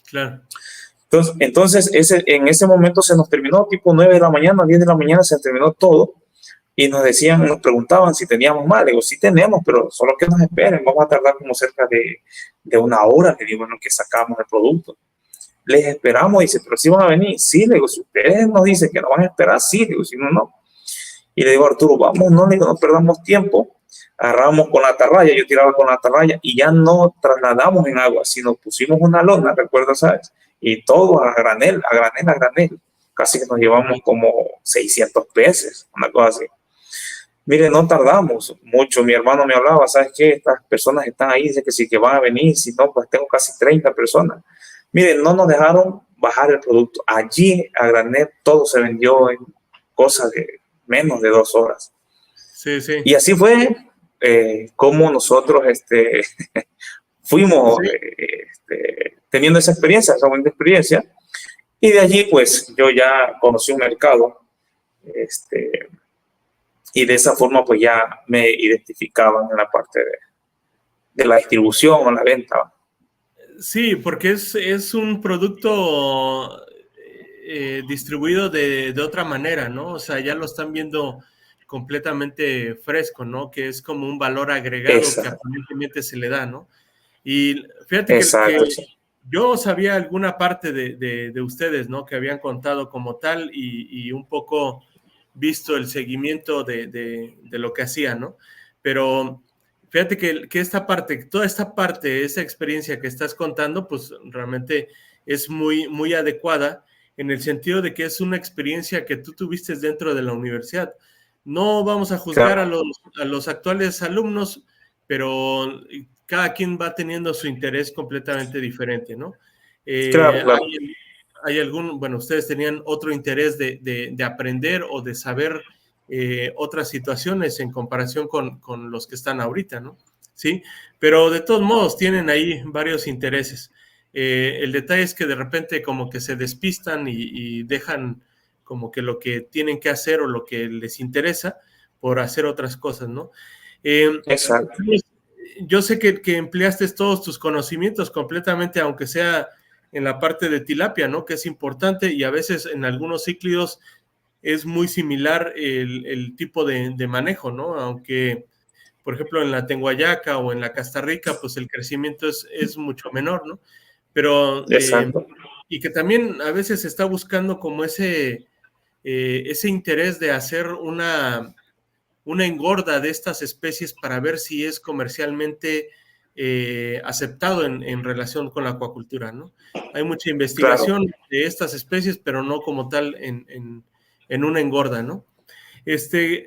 Claro. Entonces en ese momento se nos terminó, tipo 9 de la mañana, 10 de la mañana se terminó todo y nos preguntaban si teníamos más. Le digo, sí tenemos, pero solo que nos esperen, vamos a tardar como cerca de una hora, le digo, en lo que sacamos el producto. Les esperamos y dice, pero sí van a venir. Sí, le digo, si ustedes nos dicen que no van a esperar, sí, le digo, si no, no. Y le digo, Arturo, vamos, no, le digo, no perdamos tiempo. Agarramos con la atarraya, yo tiraba con la atarraya y ya no trasladamos en agua, sino pusimos una lona, ¿recuerdas, sabes? Y todo a granel. Casi que nos llevamos como 600 peces, una cosa así. Mire, no tardamos mucho. Mi hermano me hablaba, ¿sabes qué? Estas personas están ahí, dice que sí que van a venir, si no, pues tengo casi 30 personas. Mire, no nos dejaron bajar el producto. Allí a granel todo se vendió en cosas de menos de 2 horas. Sí, sí. Y así fue como nosotros fuimos teniendo esa buena experiencia. Y de allí, pues, yo ya conocí un mercado y de esa forma, pues, ya me identificaban en la parte de la distribución o la venta. Sí, porque es un producto distribuido de otra manera, ¿no? O sea, ya lo están viendo completamente fresco, ¿no? Que es como un valor agregado que aparentemente se le da, ¿no? Y fíjate que yo sabía alguna parte de ustedes, ¿no? Que habían contado como tal y un poco visto el seguimiento de lo que hacían, ¿no? Pero fíjate que toda esta parte, esa experiencia que estás contando, pues realmente es muy, muy adecuada en el sentido de que es una experiencia que tú tuviste dentro de la universidad. No vamos a juzgar Claro, a los actuales alumnos, pero cada quien va teniendo su interés completamente diferente, ¿no? claro, claro. Hay algún, bueno, ustedes tenían otro interés de aprender o de saber otras situaciones en comparación con los que están ahorita, ¿no? Sí, pero de todos modos tienen ahí varios intereses. El detalle es que de repente como que se despistan y dejan como que lo que tienen que hacer o lo que les interesa por hacer otras cosas, ¿no? Eh, Exacto. yo sé que empleaste todos tus conocimientos completamente, aunque sea en la parte de tilapia, ¿no? Que es importante y a veces en algunos cíclidos es muy similar el tipo de manejo, ¿no? Aunque, por ejemplo, en la Tenguayaca o en la Castarrica, pues el crecimiento es mucho menor, ¿no? Pero, Exacto. y que también a veces se está buscando como ese interés de hacer una engorda de estas especies para ver si es comercialmente aceptado en relación con la acuacultura, ¿no? Hay mucha Claro. investigación de estas especies, pero no como tal en una engorda, ¿no?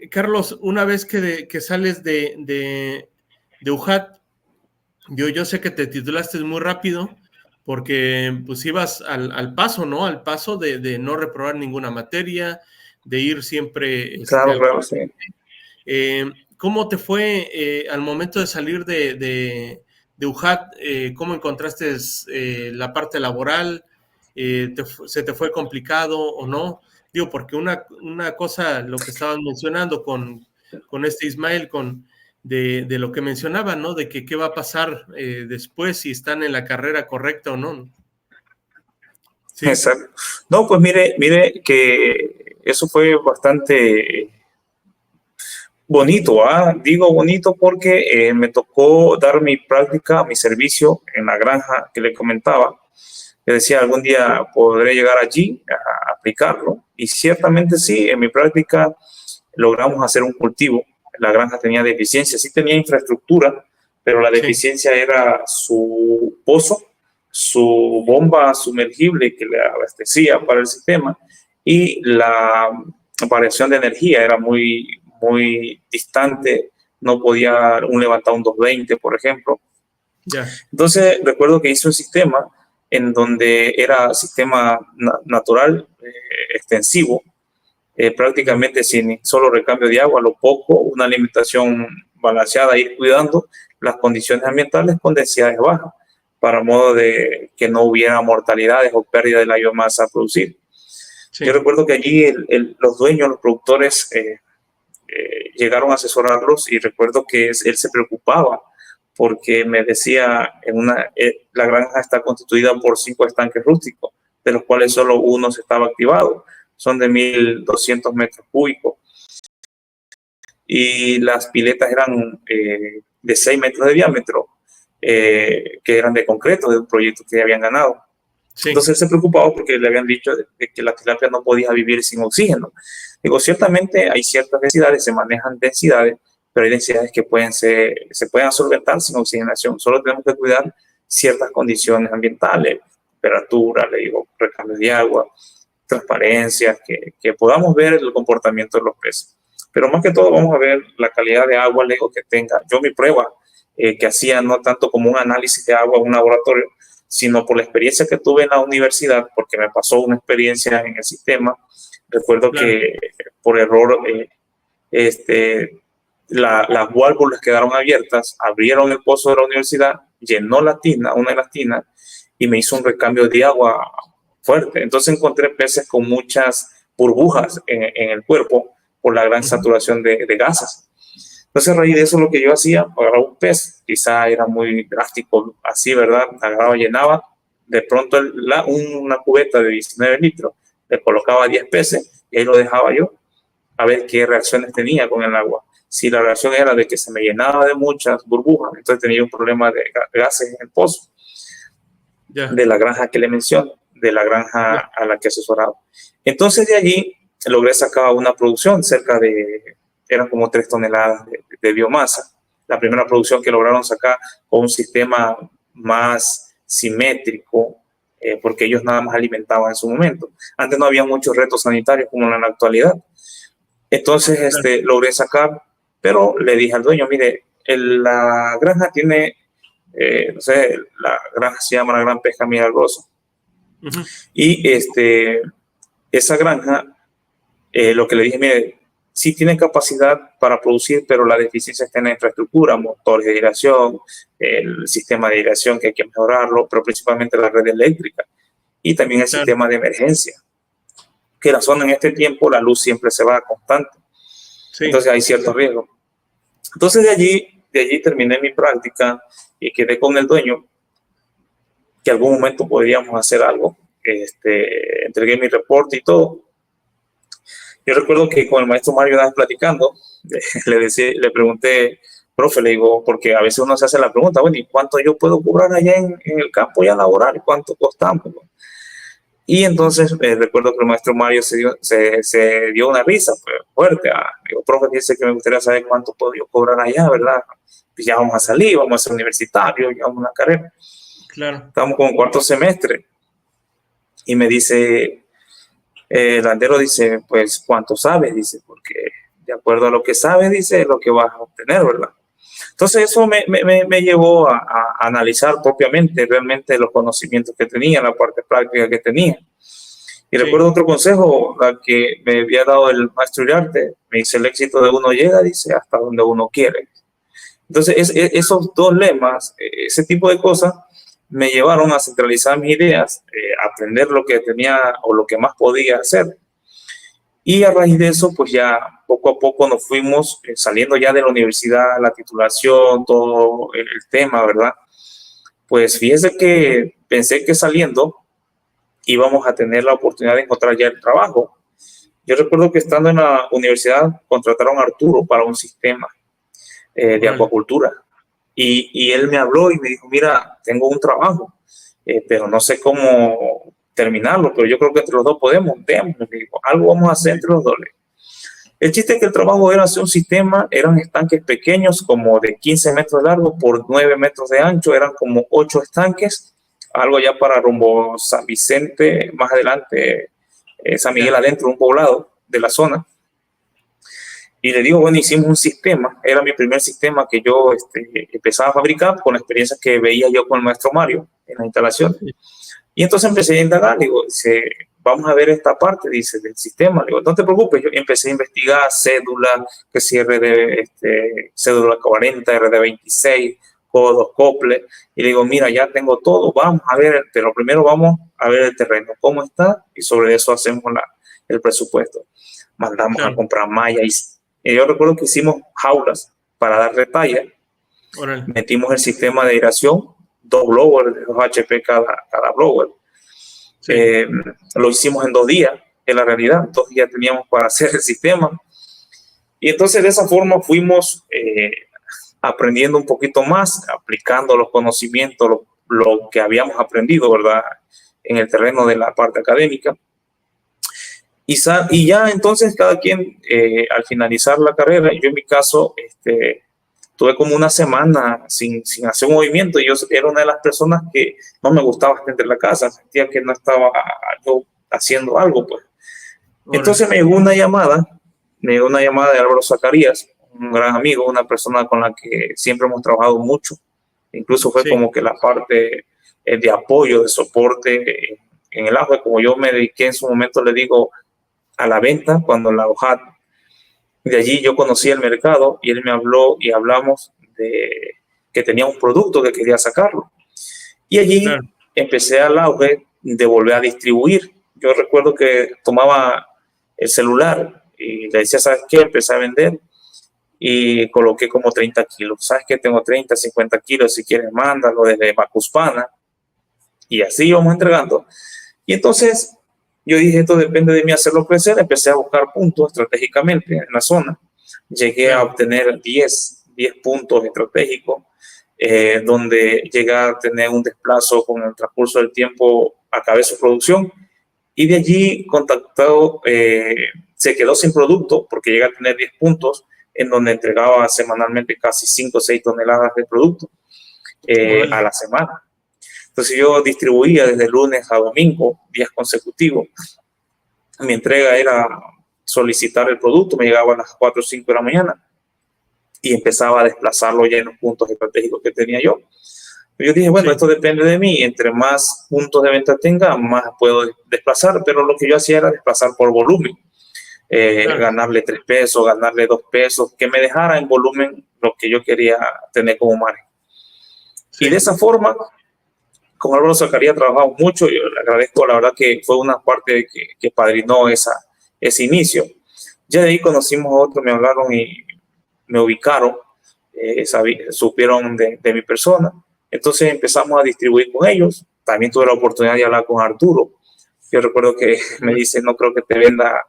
Carlos, una vez que sales de UJAT, yo sé que te titulaste muy rápido porque pues ibas al paso, ¿no? Al paso de no reprobar ninguna materia, de ir siempre Claro, al claro, sí. ¿Cómo te fue al momento de salir de UJAT? ¿Cómo encontraste la parte laboral? ¿Se te fue complicado o no? Digo, porque una cosa, lo que estabas mencionando con Ismael, de lo que mencionaba, ¿no? De que qué va a pasar después, si están en la carrera correcta o no. Sí, Exacto. No, pues mire que eso fue bastante bonito, ¿ah? Digo bonito porque me tocó dar mi práctica, mi servicio en la granja que le comentaba. Le decía, algún día podré llegar allí a aplicarlo. Y ciertamente sí, en mi práctica logramos hacer un cultivo. La granja tenía deficiencia, sí tenía infraestructura, pero la sí, deficiencia era su pozo, su bomba sumergible que le abastecía para el sistema y la variación de energía era muy, muy distante. No podía un levantar un 220, por ejemplo. ya, Entonces, recuerdo que hice un sistema en donde era sistema natural, extensivo, ya, prácticamente sin solo recambio de agua, lo poco, una alimentación balanceada, ir cuidando las condiciones ambientales con densidades bajas, para modo de que no hubiera mortalidades o pérdida de la biomasa a producir. Yo sí, recuerdo que allí los dueños, los productores, llegaron a asesorarlos y recuerdo que él se preocupaba porque me decía, la granja está constituida por 5 estanques rústicos, de los cuales solo uno se estaba activado, son de 1.200 metros cúbicos y las piletas eran de 6 metros de diámetro, que eran de concreto, de un proyecto que habían ganado. sí, Entonces él se preocupaba porque le habían dicho de que la tilapia no podía vivir sin oxígeno. Digo, ciertamente hay ciertas densidades, se manejan densidades, pero hay densidades que se pueden solventar sin oxigenación. Solo tenemos que cuidar ciertas condiciones ambientales, temperatura, le digo, recambio de agua, transparencia, que podamos ver el comportamiento de los peces. Pero más que todo vamos a ver la calidad de agua, le digo, que tenga. Yo mi prueba que hacía no tanto como un análisis de agua en un laboratorio, sino por la experiencia que tuve en la universidad, porque me pasó una experiencia en el sistema. Recuerdo claro, que por error las válvulas quedaron abiertas, abrieron el pozo de la universidad, llenó la tina, una de las tinas, y me hizo un recambio de agua fuerte. Entonces encontré peces con muchas burbujas en el cuerpo por la gran saturación de gases. Entonces, a raíz de eso, lo que yo hacía, agarraba un pez, quizá era muy drástico, así, ¿verdad? Agarraba, llenaba, de pronto una cubeta de 19 litros, le colocaba 10 peces y ahí lo dejaba yo a ver qué reacciones tenía con el agua. Si la reacción era de que se me llenaba de muchas burbujas, entonces tenía un problema de gases en el pozo, ya, de la granja que le menciono, de la granja ya, a la que asesoraba. Entonces, de allí logré sacar una producción eran como 3 toneladas de biomasa. La primera producción que lograron sacar con un sistema más simétrico, porque ellos nada más alimentaban en su momento. Antes no había muchos retos sanitarios como en la actualidad. Entonces logré sacar, pero le dije al dueño, mire, la granja tiene, no sé, la granja se llama la Gran Pesca Milagrosa. Y esa granja, lo que le dije, mire, sí tiene capacidad para producir, pero la deficiencia está en la infraestructura, motores de irrigación, el sistema de irrigación que hay que mejorarlo, pero principalmente la red eléctrica y también el sistema de emergencia, que la zona en este tiempo la luz siempre se va constante. Entonces hay cierto riesgo. Entonces de allí terminé mi práctica y quedé con el dueño que algún momento podríamos hacer algo. Entregué mi reporte y todo. Yo recuerdo que con el maestro Mario una vez platicando, le pregunté, profe, le digo, porque a veces uno se hace la pregunta, bueno, ¿y cuánto yo puedo cobrar allá en el campo ya laboral? ¿Cuánto costamos? Y entonces recuerdo que el maestro Mario se dio una risa fuerte. Digo, profe, dice que me gustaría saber cuánto puedo yo cobrar allá, ¿verdad? Pues ya vamos a salir, vamos a ser universitarios, ya vamos a una carrera. Claro. Estamos con cuarto semestre. Y me dice, el landero dice, pues, ¿cuánto sabes? Dice, porque de acuerdo a lo que sabes, dice, es lo que vas a obtener, ¿verdad? Entonces eso me llevó a analizar propiamente realmente los conocimientos que tenía, la parte práctica que tenía. Y recuerdo otro consejo que me había dado el maestro Uriarte, me dice, el éxito de uno llega, dice, hasta donde uno quiere. Entonces esos dos lemas, ese tipo de cosas, me llevaron a centralizar mis ideas, aprender lo que tenía o lo que más podía hacer. Y a raíz de eso, pues ya poco a poco nos fuimos saliendo ya de la universidad, la titulación, todo el tema, ¿verdad? Pues fíjese que pensé que saliendo íbamos a tener la oportunidad de encontrar ya el trabajo. Yo recuerdo que estando en la universidad contrataron a Arturo para un sistema de acuacultura. Y él me habló y me dijo, mira, tengo un trabajo, pero no sé cómo terminarlo, pero yo creo que entre los dos podemos, algo vamos a hacer entre los dos. El chiste es que el trabajo era hacer un sistema, eran estanques pequeños, como de 15 metros de largo por 9 metros de ancho, eran como 8 estanques, algo ya para rumbo San Vicente, más adelante San Miguel adentro, un poblado de la zona. Y le digo, bueno, hicimos un sistema, era mi primer sistema que yo empezaba a fabricar con la experiencia que veía yo con el maestro Mario en la instalación. Y entonces empecé a indagar, digo, vamos a ver esta parte, dice, del sistema. Digo, no te preocupes, yo empecé a investigar cédula, que si cédula 40, RD26, codos, coples, y le digo, mira, ya tengo todo, vamos a ver, pero primero vamos a ver el terreno, cómo está, y sobre eso hacemos el presupuesto. Mandamos a comprar malla, y yo recuerdo que hicimos jaulas para darle talla, metimos el sistema de irrigación, 2 blowers de 2 HP cada blower. Lo hicimos en 2 días, en la realidad, 2 días teníamos para hacer el sistema. Y entonces de esa forma fuimos aprendiendo un poquito más, aplicando los conocimientos, lo que habíamos aprendido, ¿verdad?, en el terreno de la parte académica. Y ya entonces cada quien, al finalizar la carrera, yo en mi caso, tuve como una semana sin hacer un movimiento. Yo era una de las personas que no me gustaba estar en la casa, sentía que no estaba yo haciendo algo, pues. Entonces me llegó una llamada de Álvaro Zacarías, un gran amigo, una persona con la que siempre hemos trabajado mucho. Incluso fue como que la parte de apoyo, de soporte en el auge, como yo me dediqué en su momento, le digo, a la venta, cuando la hoja. De allí yo conocí el mercado y él me habló y hablamos de que tenía un producto que quería sacarlo. Y allí empecé al auge de volver a distribuir. Yo recuerdo que tomaba el celular y le decía, ¿sabes qué? Empecé a vender y coloqué como 30 kilos. ¿Sabes qué? Tengo 30, 50 kilos. Si quieres, mándalo desde Macuspana. Y así íbamos entregando. Y entonces yo dije, esto depende de mí hacerlo crecer. Empecé a buscar puntos estratégicamente en la zona. Llegué a obtener 10 puntos estratégicos, donde llegué a tener un desplazo con el transcurso del tiempo a cabeza de producción. Y de allí contactado, se quedó sin producto porque llegué a tener 10 puntos, en donde entregaba semanalmente casi 5 o 6 toneladas de producto a la semana. Entonces yo distribuía desde lunes a domingo, días consecutivos. Mi entrega era solicitar el producto, me llegaba a las 4 o 5 de la mañana y empezaba a desplazarlo ya en los puntos estratégicos que tenía yo. Yo dije, bueno, esto depende de mí, entre más puntos de venta tenga, más puedo desplazar, pero lo que yo hacía era desplazar por volumen, ganarle 3 pesos, ganarle 2 pesos, que me dejara en volumen lo que yo quería tener como margen. Y de esa forma, con Álvaro Zacarías trabajamos mucho, yo le agradezco, la verdad que fue una parte que padrinó ese inicio. Ya de ahí conocimos a otros, me hablaron y me ubicaron, supieron de mi persona. Entonces empezamos a distribuir con ellos. También tuve la oportunidad de hablar con Arturo. Yo recuerdo que me dice, no creo que te venda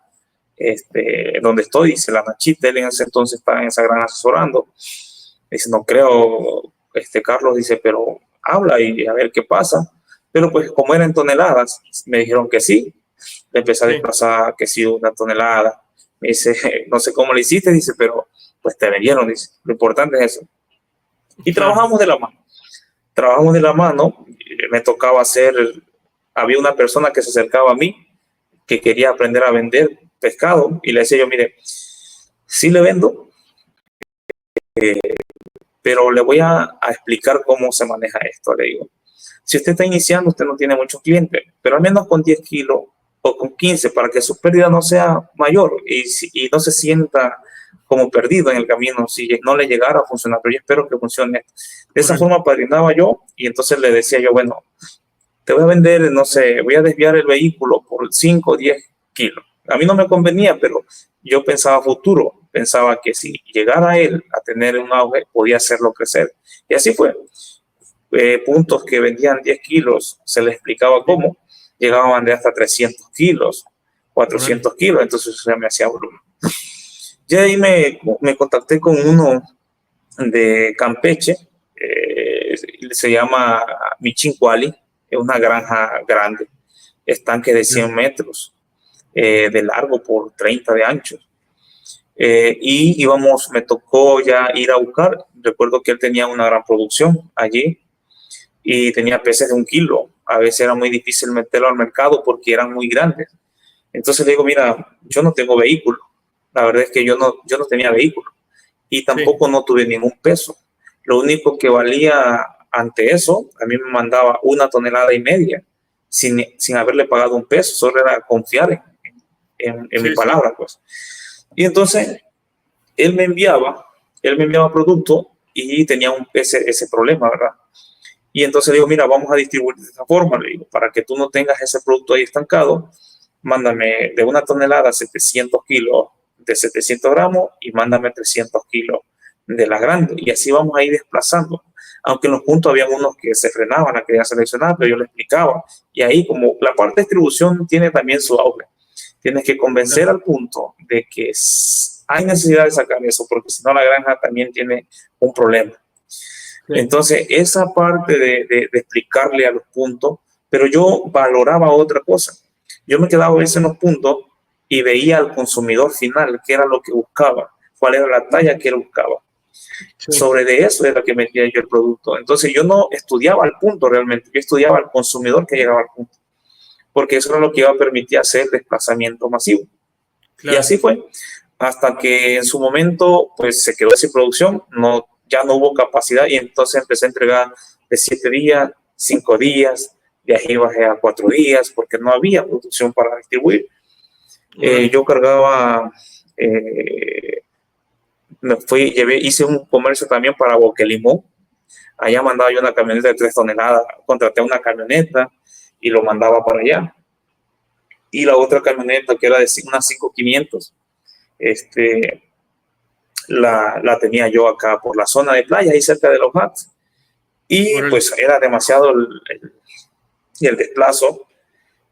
donde estoy, dice la Nachita, él en ese entonces estaba en esa gran asesorando. Dice, no creo, Carlos, dice, pero habla y a ver qué pasa. Pero pues como eran toneladas, me dijeron que sí. Le empecé a desplazar que sí, 1 tonelada. Me dice, no sé cómo lo hiciste, dice, pero pues te vendieron, dice. Lo importante es eso. Y trabajamos de la mano. Trabajamos de la mano. Me tocaba había una persona que se acercaba a mí que quería aprender a vender pescado y le decía yo, mire, sí le vendo, pero le voy a explicar cómo se maneja esto, le digo. Si usted está iniciando, usted no tiene muchos clientes, pero al menos con 10 kilos o con 15 para que su pérdida no sea mayor y no se sienta como perdido en el camino si no le llegara a funcionar, pero yo espero que funcione. De esa forma padrinaba yo y entonces le decía yo, bueno, te voy a vender, no sé, voy a desviar el vehículo por 5 o 10 kilos. A mí no me convenía, pero yo pensaba futuro, pensaba que si llegara él a tener un auge, podía hacerlo crecer. Y así fue. Puntos que vendían 10 kilos, se les explicaba cómo, llegaban a vender hasta 300 kilos, 400 kilos, entonces eso ya me hacía volumen. Ya ahí me contacté con uno de Campeche, se llama Michincuali, es una granja grande, estanque de 100 metros de largo por 30 de ancho. Y me tocó ya ir a buscar, recuerdo que él tenía una gran producción allí y tenía peces de 1 kilo, a veces era muy difícil meterlo al mercado porque eran muy grandes. Entonces le digo, mira, yo no tengo vehículo, la verdad es que yo no tenía vehículo y tampoco no tuve ningún peso. Lo único que valía ante eso, a mí me mandaba 1,5 toneladas sin haberle pagado 1 peso, solo era confiar en mi palabra, pues. Y entonces él me enviaba producto y tenía ese problema, ¿verdad? Y entonces le digo, mira, vamos a distribuir de esta forma, le digo, para que tú no tengas ese producto ahí estancado, mándame de 1 tonelada 700 kilos de 700 gramos y mándame 300 kilos de la grande. Y así vamos a ir desplazando. Aunque en los puntos había unos que se frenaban a querer seleccionar, pero yo le explicaba. Y ahí, como la parte de distribución tiene también su auge, tienes que convencer al punto de que hay necesidad de sacar eso, porque si no la granja también tiene un problema. Entonces, esa parte de explicarle a los puntos, pero yo valoraba otra cosa. Yo me quedaba a veces en los puntos y veía al consumidor final qué era lo que buscaba, cuál era la talla que él buscaba. Sobre de eso era que metía yo el producto. Entonces, yo no estudiaba al punto realmente, yo estudiaba al consumidor que llegaba al punto, porque eso era lo que iba a permitir hacer el desplazamiento masivo. Y así fue, hasta que en su momento pues se quedó sin producción, ya no hubo capacidad y entonces empecé a entregar de 7 días, 5 días, de ahí bajé a 4 días porque no había producción para distribuir. Yo cargaba, hice un comercio también para Boquelimón. Allá mandaba yo una camioneta de 3 toneladas, contraté una camioneta y lo mandaba para allá. Y la otra camioneta que era de unas 5,500, la tenía yo acá por la zona de playa, ahí cerca de los Hats. Y pues era demasiado el desplazo,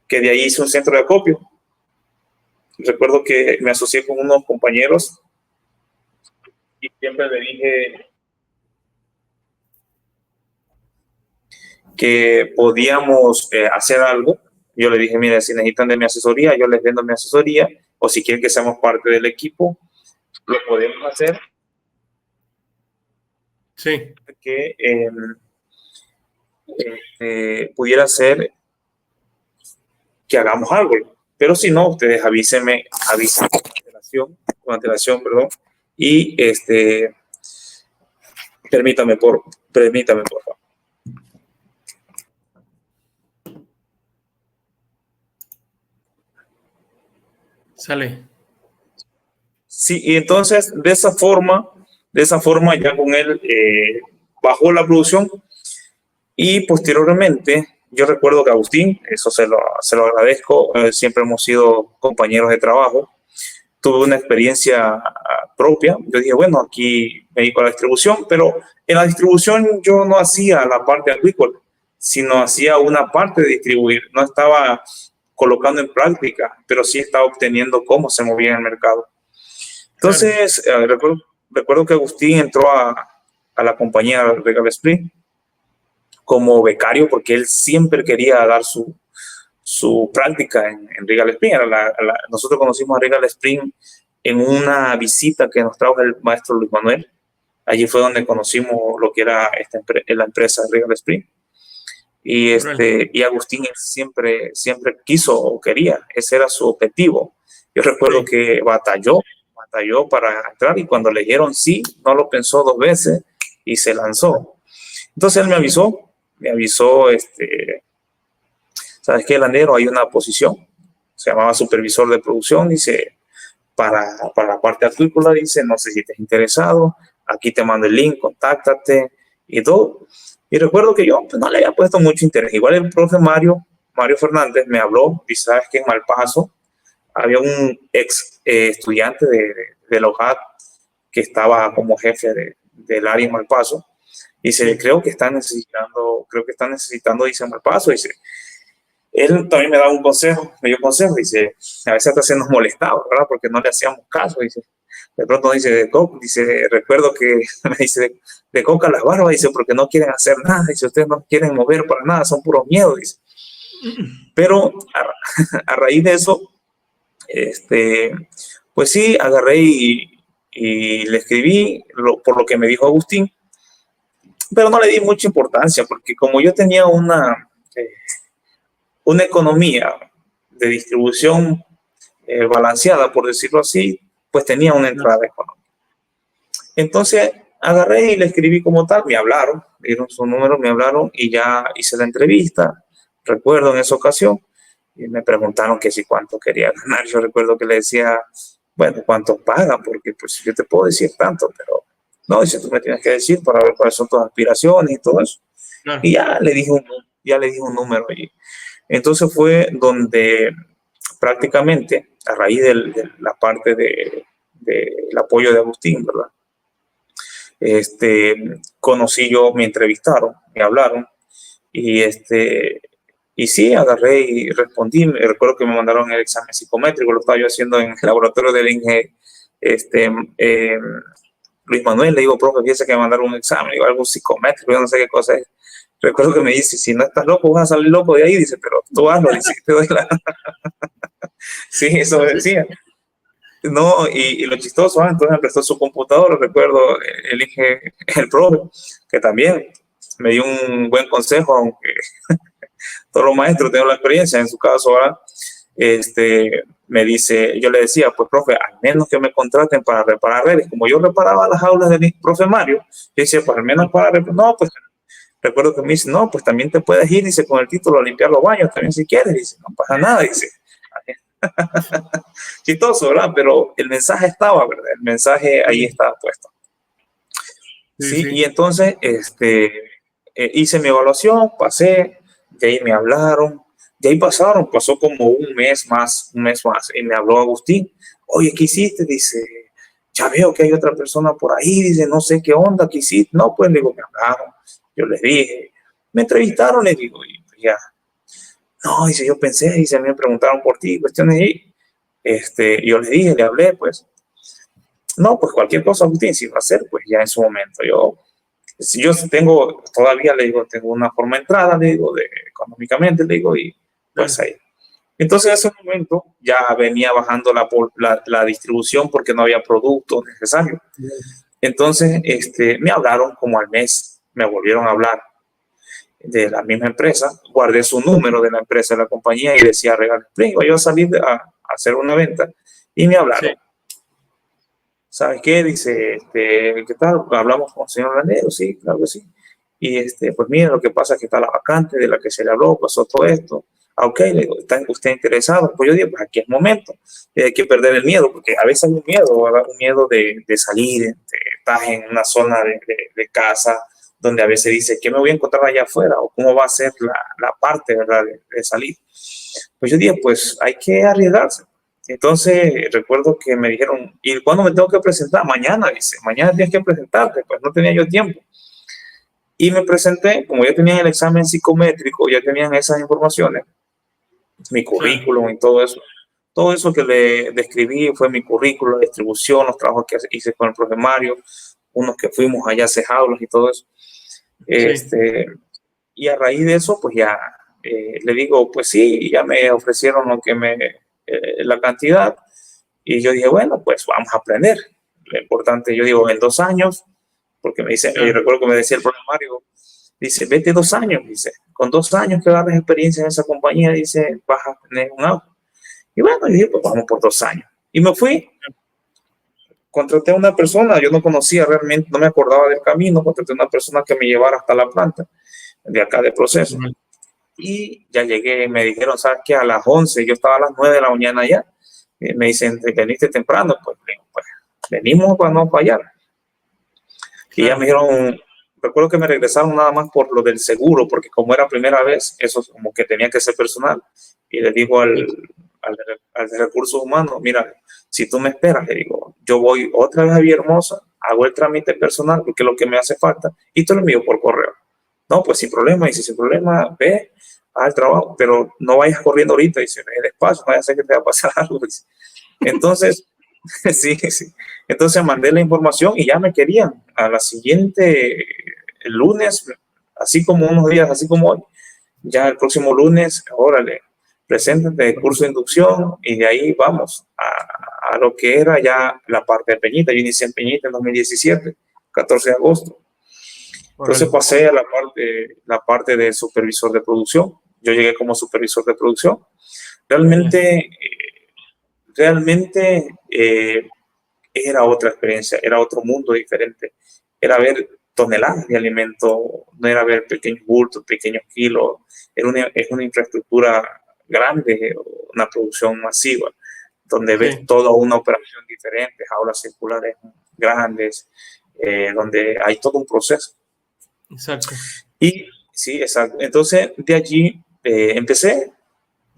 que de ahí hice un centro de acopio. Recuerdo que me asocié con unos compañeros y siempre le dije que podíamos hacer algo. Yo le dije, mira, si necesitan de mi asesoría, yo les vendo mi asesoría, o si quieren que seamos parte del equipo, lo podemos hacer. Sí. Que pudiera ser que hagamos algo. Pero si no, ustedes avísenme con antelación, perdón, y permítame por favor. Sale. Sí, y entonces de esa forma ya con él bajó la producción y posteriormente yo recuerdo que Agustín, eso se lo agradezco, siempre hemos sido compañeros de trabajo, tuve una experiencia propia, yo dije, bueno, aquí me dedico a la distribución, pero en la distribución yo no hacía la parte agrícola, sino hacía una parte de distribuir, no estaba colocando en práctica, pero sí estaba obteniendo cómo se movía en el mercado. Entonces, recuerdo que Agustín entró a la compañía Regal Spring como becario porque él siempre quería dar su práctica en Regal Spring. Nosotros conocimos a Regal Spring en una visita que nos trajo el maestro Luis Manuel. Allí fue donde conocimos lo que era la empresa Regal Spring. Y Agustín siempre quiso o quería, ese era su objetivo. Yo recuerdo que batalló para entrar y cuando le dijeron sí, no lo pensó dos veces y se lanzó. Entonces él me avisó, ¿sabes qué, Landero? Hay una posición, se llamaba supervisor de producción, dice, para la parte agrícola, dice, no sé si estás interesado, aquí te mando el link, contáctate y todo. Y recuerdo que yo pues, no le había puesto mucho interés. Igual el profe Mario Fernández me habló, dice, ¿sabes qué? En Malpaso había un ex estudiante de la UJAT que estaba como jefe del área en Malpaso. Dice, creo que están necesitando, dice, Malpaso. Dice, él también me daba un consejo, me dio consejo. Dice, a veces hasta se nos molestaba, ¿verdad? Porque no le hacíamos caso. Dice, de pronto dice, recuerdo que me dice, de coca las barbas, dice, porque no quieren hacer nada. Dice, ustedes no quieren mover para nada, son puros miedos, dice. Pero a raíz de eso, pues sí, agarré y le escribí por lo que me dijo Agustín, pero no le di mucha importancia porque como yo tenía una economía de distribución balanceada, por decirlo así, pues tenía una entrada económica. Entonces agarré y le escribí como tal, me hablaron, dieron su número, me hablaron y ya hice la entrevista, recuerdo en esa ocasión, y me preguntaron que si cuánto quería ganar. Yo recuerdo que le decía, bueno, ¿cuánto pagan? Porque pues yo te puedo decir tanto, pero no, dice, tú me tienes que decir para ver cuáles son tus aspiraciones y todo eso. Claro. Y ya le dije un número allí. Entonces fue donde prácticamente a raíz de la parte del apoyo de Agustín, ¿verdad? Conocí yo, me entrevistaron, me hablaron y sí, agarré y respondí. Recuerdo que me mandaron el examen psicométrico, lo estaba yo haciendo en el laboratorio del Inge, Luis Manuel. Le digo, profe, fíjese que me mandaron un examen, digo, algo psicométrico, yo no sé qué cosa es. Recuerdo que me dice, si no estás loco, vas a salir loco de ahí. Dice, pero tú hazlo, dice, te doy la... Sí, eso me decía. No, y lo chistoso, entonces me prestó su computadora. Recuerdo el profe, que también me dio un buen consejo, aunque todos los maestros tienen la experiencia, en su caso, ¿verdad? Me dice, yo le decía, pues profe, al menos que me contraten para reparar redes. Como yo reparaba las aulas del profe Mario, yo decía, pues al menos para reparar, no, pues recuerdo que me dice, no, pues también te puedes ir, dice, con el título a limpiar los baños también si quieres, dice, no pasa nada, dice. Chistoso, ¿verdad? Pero el mensaje estaba, ¿verdad? El mensaje ahí estaba puesto. Sí. Y entonces hice mi evaluación, pasé, de ahí me hablaron, de ahí pasó como un mes más, y me habló Agustín, oye, ¿qué hiciste? Dice, ya veo que hay otra persona por ahí, dice, no sé qué onda, ¿qué hiciste? No, pues le digo, me hablaron, yo les dije, me entrevistaron, le digo, y pues ya, no, dice, yo pensé, dice, me preguntaron por ti, cuestiones ahí, yo le dije, le hablé, pues, no, pues cualquier cosa, Agustín, si va a hacer, pues ya en su momento, si yo tengo, todavía le digo, tengo una forma de entrada, le digo, económicamente, le digo, y pues ahí. Entonces en ese momento ya venía bajando la distribución porque no había productos necesarios. Entonces me hablaron como al mes, me volvieron a hablar de la misma empresa, guardé su número de la empresa, de la compañía, y decía Regal Spring. Iba yo a salir a hacer una venta y me hablaron. Sí. ¿Sabes qué? Dice, ¿qué tal? Hablamos con el señor Landero, sí, claro que sí. Y pues mira, lo que pasa es que está la vacante de la que se le habló, pasó todo esto. Ah, ok, le digo, ¿está usted interesado? Pues yo digo, pues aquí es momento. Hay que perder el miedo, porque a veces hay un miedo, ¿verdad? Un miedo de salir, estás en una zona de casa donde a veces dice, ¿qué me voy a encontrar allá afuera? ¿O cómo va a ser la parte, ¿verdad? De salir. Pues yo dije, pues hay que arriesgarse. Entonces recuerdo que me dijeron, ¿y cuándo me tengo que presentar? Mañana, dice, mañana tienes que presentarte. Pues no tenía yo tiempo. Y me presenté, como ya tenían el examen psicométrico, ya tenían esas informaciones, mi currículum y todo eso. Todo eso que le describí fue mi currículum, la distribución, los trabajos que hice con el profe Mario, unos que fuimos allá a Cejaulas y todo eso. Y a raíz de eso, pues ya le digo, pues sí, ya me ofrecieron la cantidad. Y yo dije, bueno, pues vamos a aprender. Lo importante, yo digo, en 2 años, porque me dice, recuerdo que me decía el profe Mario, dice, vete 2 años, dice, con 2 años que agarres experiencia en esa compañía, dice, vas a tener un auto. Y bueno, yo dije, pues vamos por 2 años. Y me fui, contraté a una persona, yo no conocía realmente, no me acordaba del camino, contraté a una persona que me llevara hasta la planta de acá de proceso. Y ya llegué, me dijeron, ¿sabes qué? A las 11, yo estaba a las 9 de la mañana allá. Me dicen, ¿veniste temprano? Pues venimos para no fallar. Y ya me dijeron, recuerdo que me regresaron nada más por lo del seguro, porque como era primera vez, eso como que tenía que ser personal. Y le digo al de recursos humanos, mira, si tú me esperas, le digo, yo voy otra vez a Villahermosa, hago el trámite personal, porque es lo que me hace falta, y te lo envío por correo. No, pues sin problema, y si sin problema, ve al trabajo, pero no vayas corriendo ahorita, dice, ve despacio, no vaya a ser que te va a pasar algo. Dice. Entonces, sí. Entonces mandé la información y ya me querían. A la siguiente, el lunes, así como unos días, así como hoy, ya el próximo lunes, órale, preséntate el curso de inducción y de ahí vamos a lo que era ya la parte de Peñita. Yo inicié en Peñita en 2017, 14 de agosto. Entonces pasé a la parte de supervisor de producción. Yo llegué como supervisor de producción. Realmente era otra experiencia, era otro mundo diferente. Era ver toneladas de alimento, no era ver pequeños bultos, pequeños kilos. Es una infraestructura grande, una producción masiva, donde ves toda una operación diferente, jaulas circulares grandes, donde hay todo un proceso. Exacto. Y sí, exacto. Entonces, de allí empecé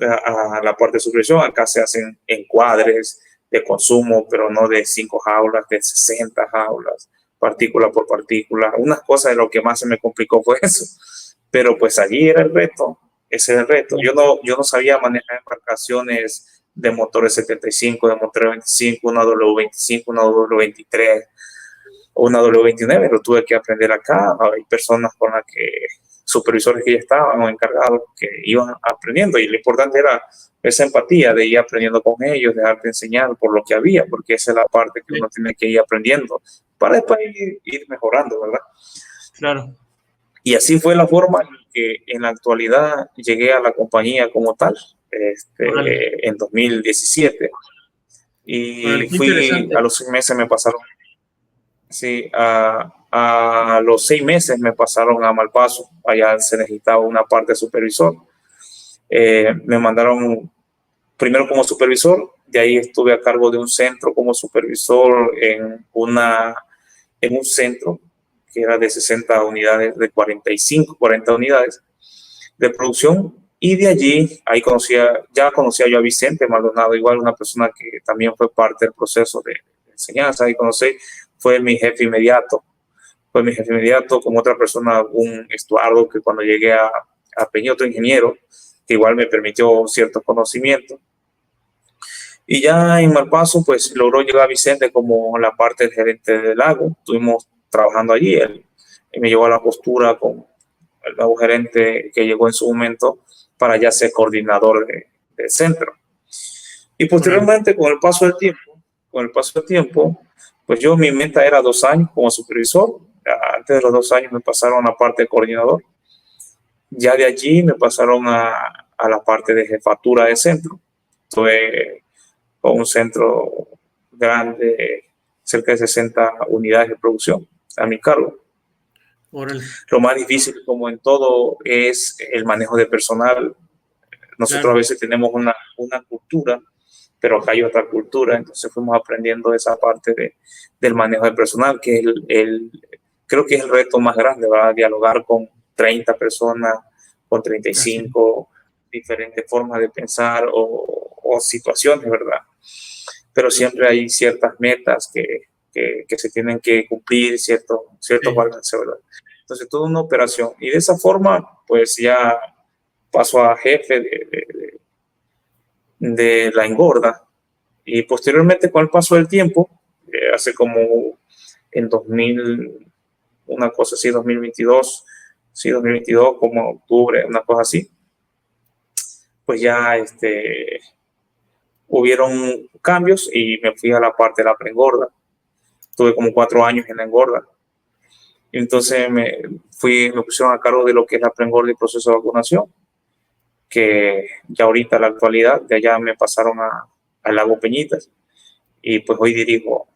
a la parte de supervisión. Acá se hacen encuadres de consumo, pero no de 5 jaulas, de 60 jaulas, partícula por partícula. Unas cosas de lo que más se me complicó fue eso. Pero pues allí era el reto, ese era el reto. Yo no sabía manejar embarcaciones de motores 75, de motores 25, una W25, una W23, o una W29, lo tuve que aprender acá. Hay personas con las que, supervisores que ya estaban o encargados que iban aprendiendo, y lo importante era esa empatía de ir aprendiendo con ellos, dejarte enseñar por lo que había, porque esa es la parte que uno tiene que ir aprendiendo para después ir mejorando, ¿verdad? Claro. Y así fue la forma en que en la actualidad llegué a la compañía como tal, en 2017. Y fui, a los 6 meses me pasaron. Sí, a los 6 meses me pasaron a Malpaso. Allá se necesitaba una parte de supervisor. Me mandaron primero como supervisor, de ahí estuve a cargo de un centro como supervisor en un centro que era de 60 unidades, de 40 unidades de producción. Y de allí, ya conocía yo a Vicente Maldonado, igual una persona que también fue parte del proceso de enseñanza. Ahí conocí, fue mi jefe inmediato, como otra persona, un Estuardo, que cuando llegué a Peña, otro ingeniero, que igual me permitió ciertos conocimientos. Y ya en Malpaso, pues logró llegar Vicente como la parte del gerente del lago. Estuvimos trabajando allí, él me llevó a la postura con el nuevo gerente que llegó en su momento para ya ser coordinador del centro. Y posteriormente, con el paso del tiempo, pues mi meta era 2 años como supervisor. Antes de los 2 años me pasaron a la parte de coordinador. Ya de allí me pasaron a la parte de jefatura de centro. Tuve un centro grande, cerca de 60 unidades de producción a mi cargo. Órale. Lo más difícil, como en todo, es el manejo de personal. Nosotros Claro. a veces tenemos una cultura, pero acá hay otra cultura, entonces fuimos aprendiendo esa parte del manejo de personal, que es creo que es el reto más grande, ¿verdad? Dialogar con 30 personas, con Así. 35, diferentes formas de pensar o situaciones, ¿verdad? Pero siempre hay ciertas metas que se tienen que cumplir, ciertos Sí. balances, ¿verdad? Entonces, toda una operación. Y de esa forma, pues ya paso a jefe de la engorda. Y posteriormente, con el paso del tiempo, hace como en 2000, una cosa así, 2022, sí, 2022, como octubre, una cosa así, pues ya hubieron cambios y me fui a la parte de la preengorda. Tuve como 4 años en la engorda. Entonces me pusieron a cargo de lo que es la preengorda y proceso de vacunación, que ya ahorita en la actualidad, de allá me pasaron a Lago Peñitas y pues hoy dirijo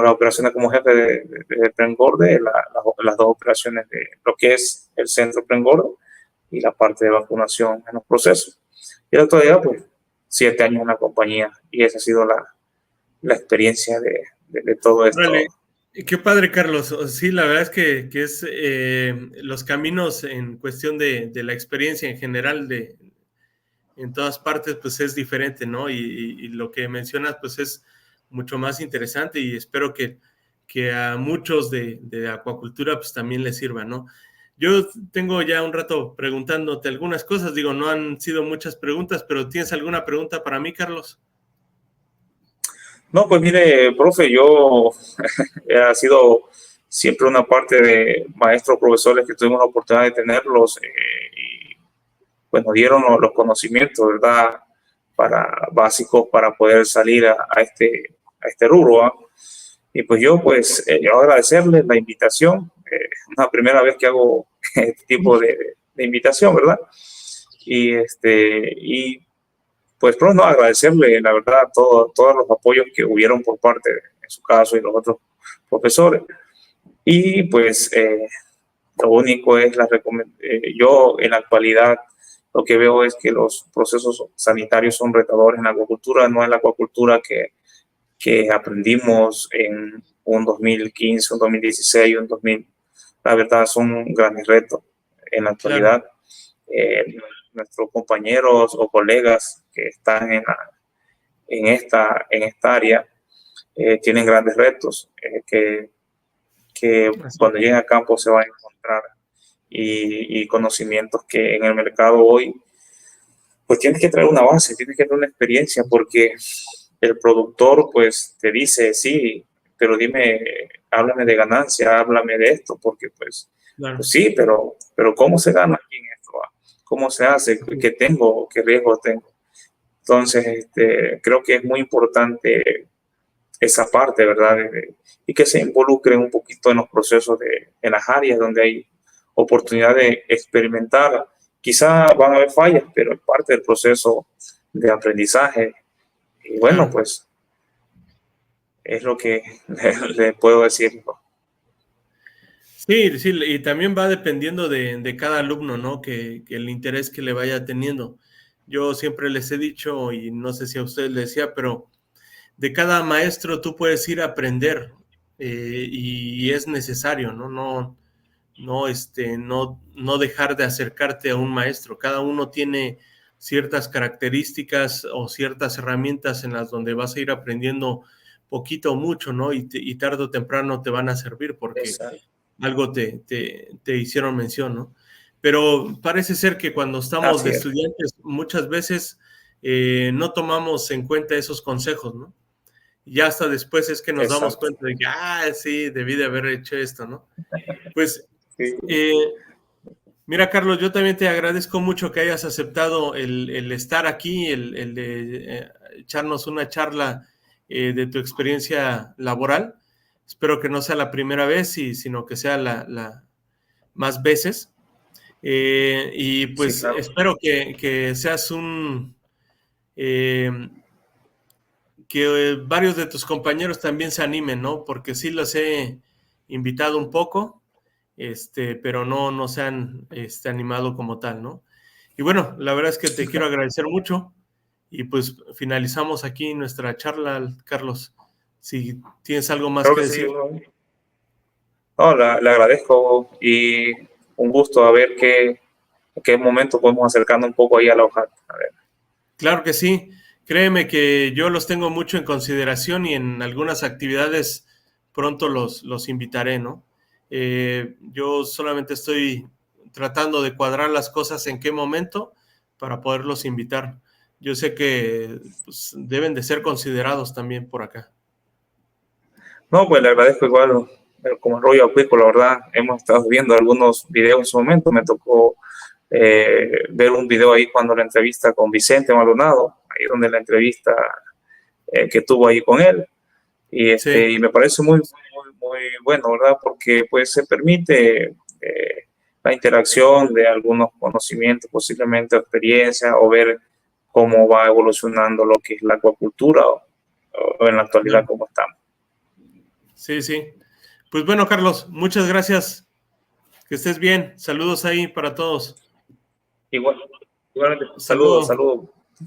las operaciones como jefe de preengorde, las dos operaciones de lo que es el centro preengorde y la parte de vacunación en los procesos. Y en la actualidad, pues, 7 años en la compañía y esa ha sido la experiencia de todo Órale. esto. Qué padre, Carlos. Sí, la verdad es que es los caminos en cuestión de la experiencia en general en todas partes, pues es diferente, ¿no? Y lo que mencionas, pues es mucho más interesante y espero que a muchos de acuacultura, pues también les sirva, ¿no? Yo tengo ya un rato preguntándote algunas cosas, digo, no han sido muchas preguntas, pero ¿tienes alguna pregunta para mí, Carlos? No, pues mire, profe, yo ha sido siempre una parte de maestros, profesores que tuvimos la oportunidad de tenerlos y pues nos dieron los conocimientos, ¿verdad? Básicos para poder salir a este rubro, ¿eh? Y pues yo agradecerles la invitación, es la primera vez que hago este tipo de invitación, ¿verdad? Y pues pronto agradecerle, la verdad, todos los apoyos que hubieron por parte, en su caso, y los otros profesores. Y pues lo único es yo en la actualidad lo que veo es que los procesos sanitarios son retadores en la acuacultura, no en la acuacultura que aprendimos en un 2015, un 2016, un 2000. La verdad son grandes retos en la Claro, actualidad. Nuestros compañeros o colegas que están en esta área tienen grandes retos que así cuando lleguen a campo se van a encontrar y conocimientos que en el mercado hoy, pues tienes que traer una base, tienes que traer una experiencia, porque el productor pues te dice, sí, pero dime, háblame de ganancia, háblame de esto, porque pues claro. sí, pero ¿cómo se gana aquí en esto? ¿Cómo se hace? ¿Qué tengo? ¿Qué riesgo tengo? Entonces, creo que es muy importante esa parte, ¿verdad? Y que se involucren un poquito en los procesos en las áreas donde hay oportunidad de experimentar. Quizá van a haber fallas, pero es parte del proceso de aprendizaje. Y bueno, Claro. pues es lo que le puedo decir. Sí, sí, y también va dependiendo de cada alumno, ¿no? Que el interés que le vaya teniendo. Yo siempre les he dicho, y no sé si a ustedes les decía, pero de cada maestro tú puedes ir a aprender y es necesario, ¿no? No dejar de acercarte a un maestro. Cada uno tiene ciertas características o ciertas herramientas en las donde vas a ir aprendiendo poquito o mucho, ¿no? Y tarde o temprano te van a servir porque Exacto. algo te hicieron mención, ¿no? Pero parece ser que cuando estamos de Así es. estudiantes muchas veces no tomamos en cuenta esos consejos, ¿no? Y ya hasta después es que nos damos Exacto. cuenta de que, sí, debí de haber hecho esto, ¿no? Pues, Sí. eh, mira, Carlos, yo también te agradezco mucho que hayas aceptado el estar aquí, el de echarnos una charla de tu experiencia laboral. Espero que no sea la primera vez, sino que sea la más veces. Y pues Sí, claro. espero que seas que varios de tus compañeros también se animen, ¿no? Porque sí los he invitado un poco, pero no se han animado como tal, ¿no? Y bueno, la verdad es que te quiero agradecer mucho y pues finalizamos aquí nuestra charla, Carlos. Si tienes algo más Creo que que sí. decir. No, le agradezco y un gusto a ver en qué momento podemos acercarnos un poco ahí a la hoja. A ver. Claro que sí. Créeme que yo los tengo mucho en consideración y en algunas actividades pronto los invitaré, ¿no? Yo solamente estoy tratando de cuadrar las cosas en qué momento para poderlos invitar. Yo sé que pues, deben de ser considerados también por acá. No, pues le agradezco igual como rollo acuícola, la verdad. Hemos estado viendo algunos videos en su momento. Me tocó ver un video ahí cuando la entrevista con Vicente Maldonado, ahí donde la entrevista que tuvo ahí con él. Sí, Y me parece muy bueno, ¿verdad? Porque pues se permite la interacción de algunos conocimientos, posiblemente experiencia, o ver cómo va evolucionando lo que es la acuacultura o en la actualidad claro. cómo estamos. Sí, sí. Pues bueno, Carlos, muchas gracias. Que estés bien. Saludos ahí para todos. Igual, igualmente, Hasta saludos, luego. saludos.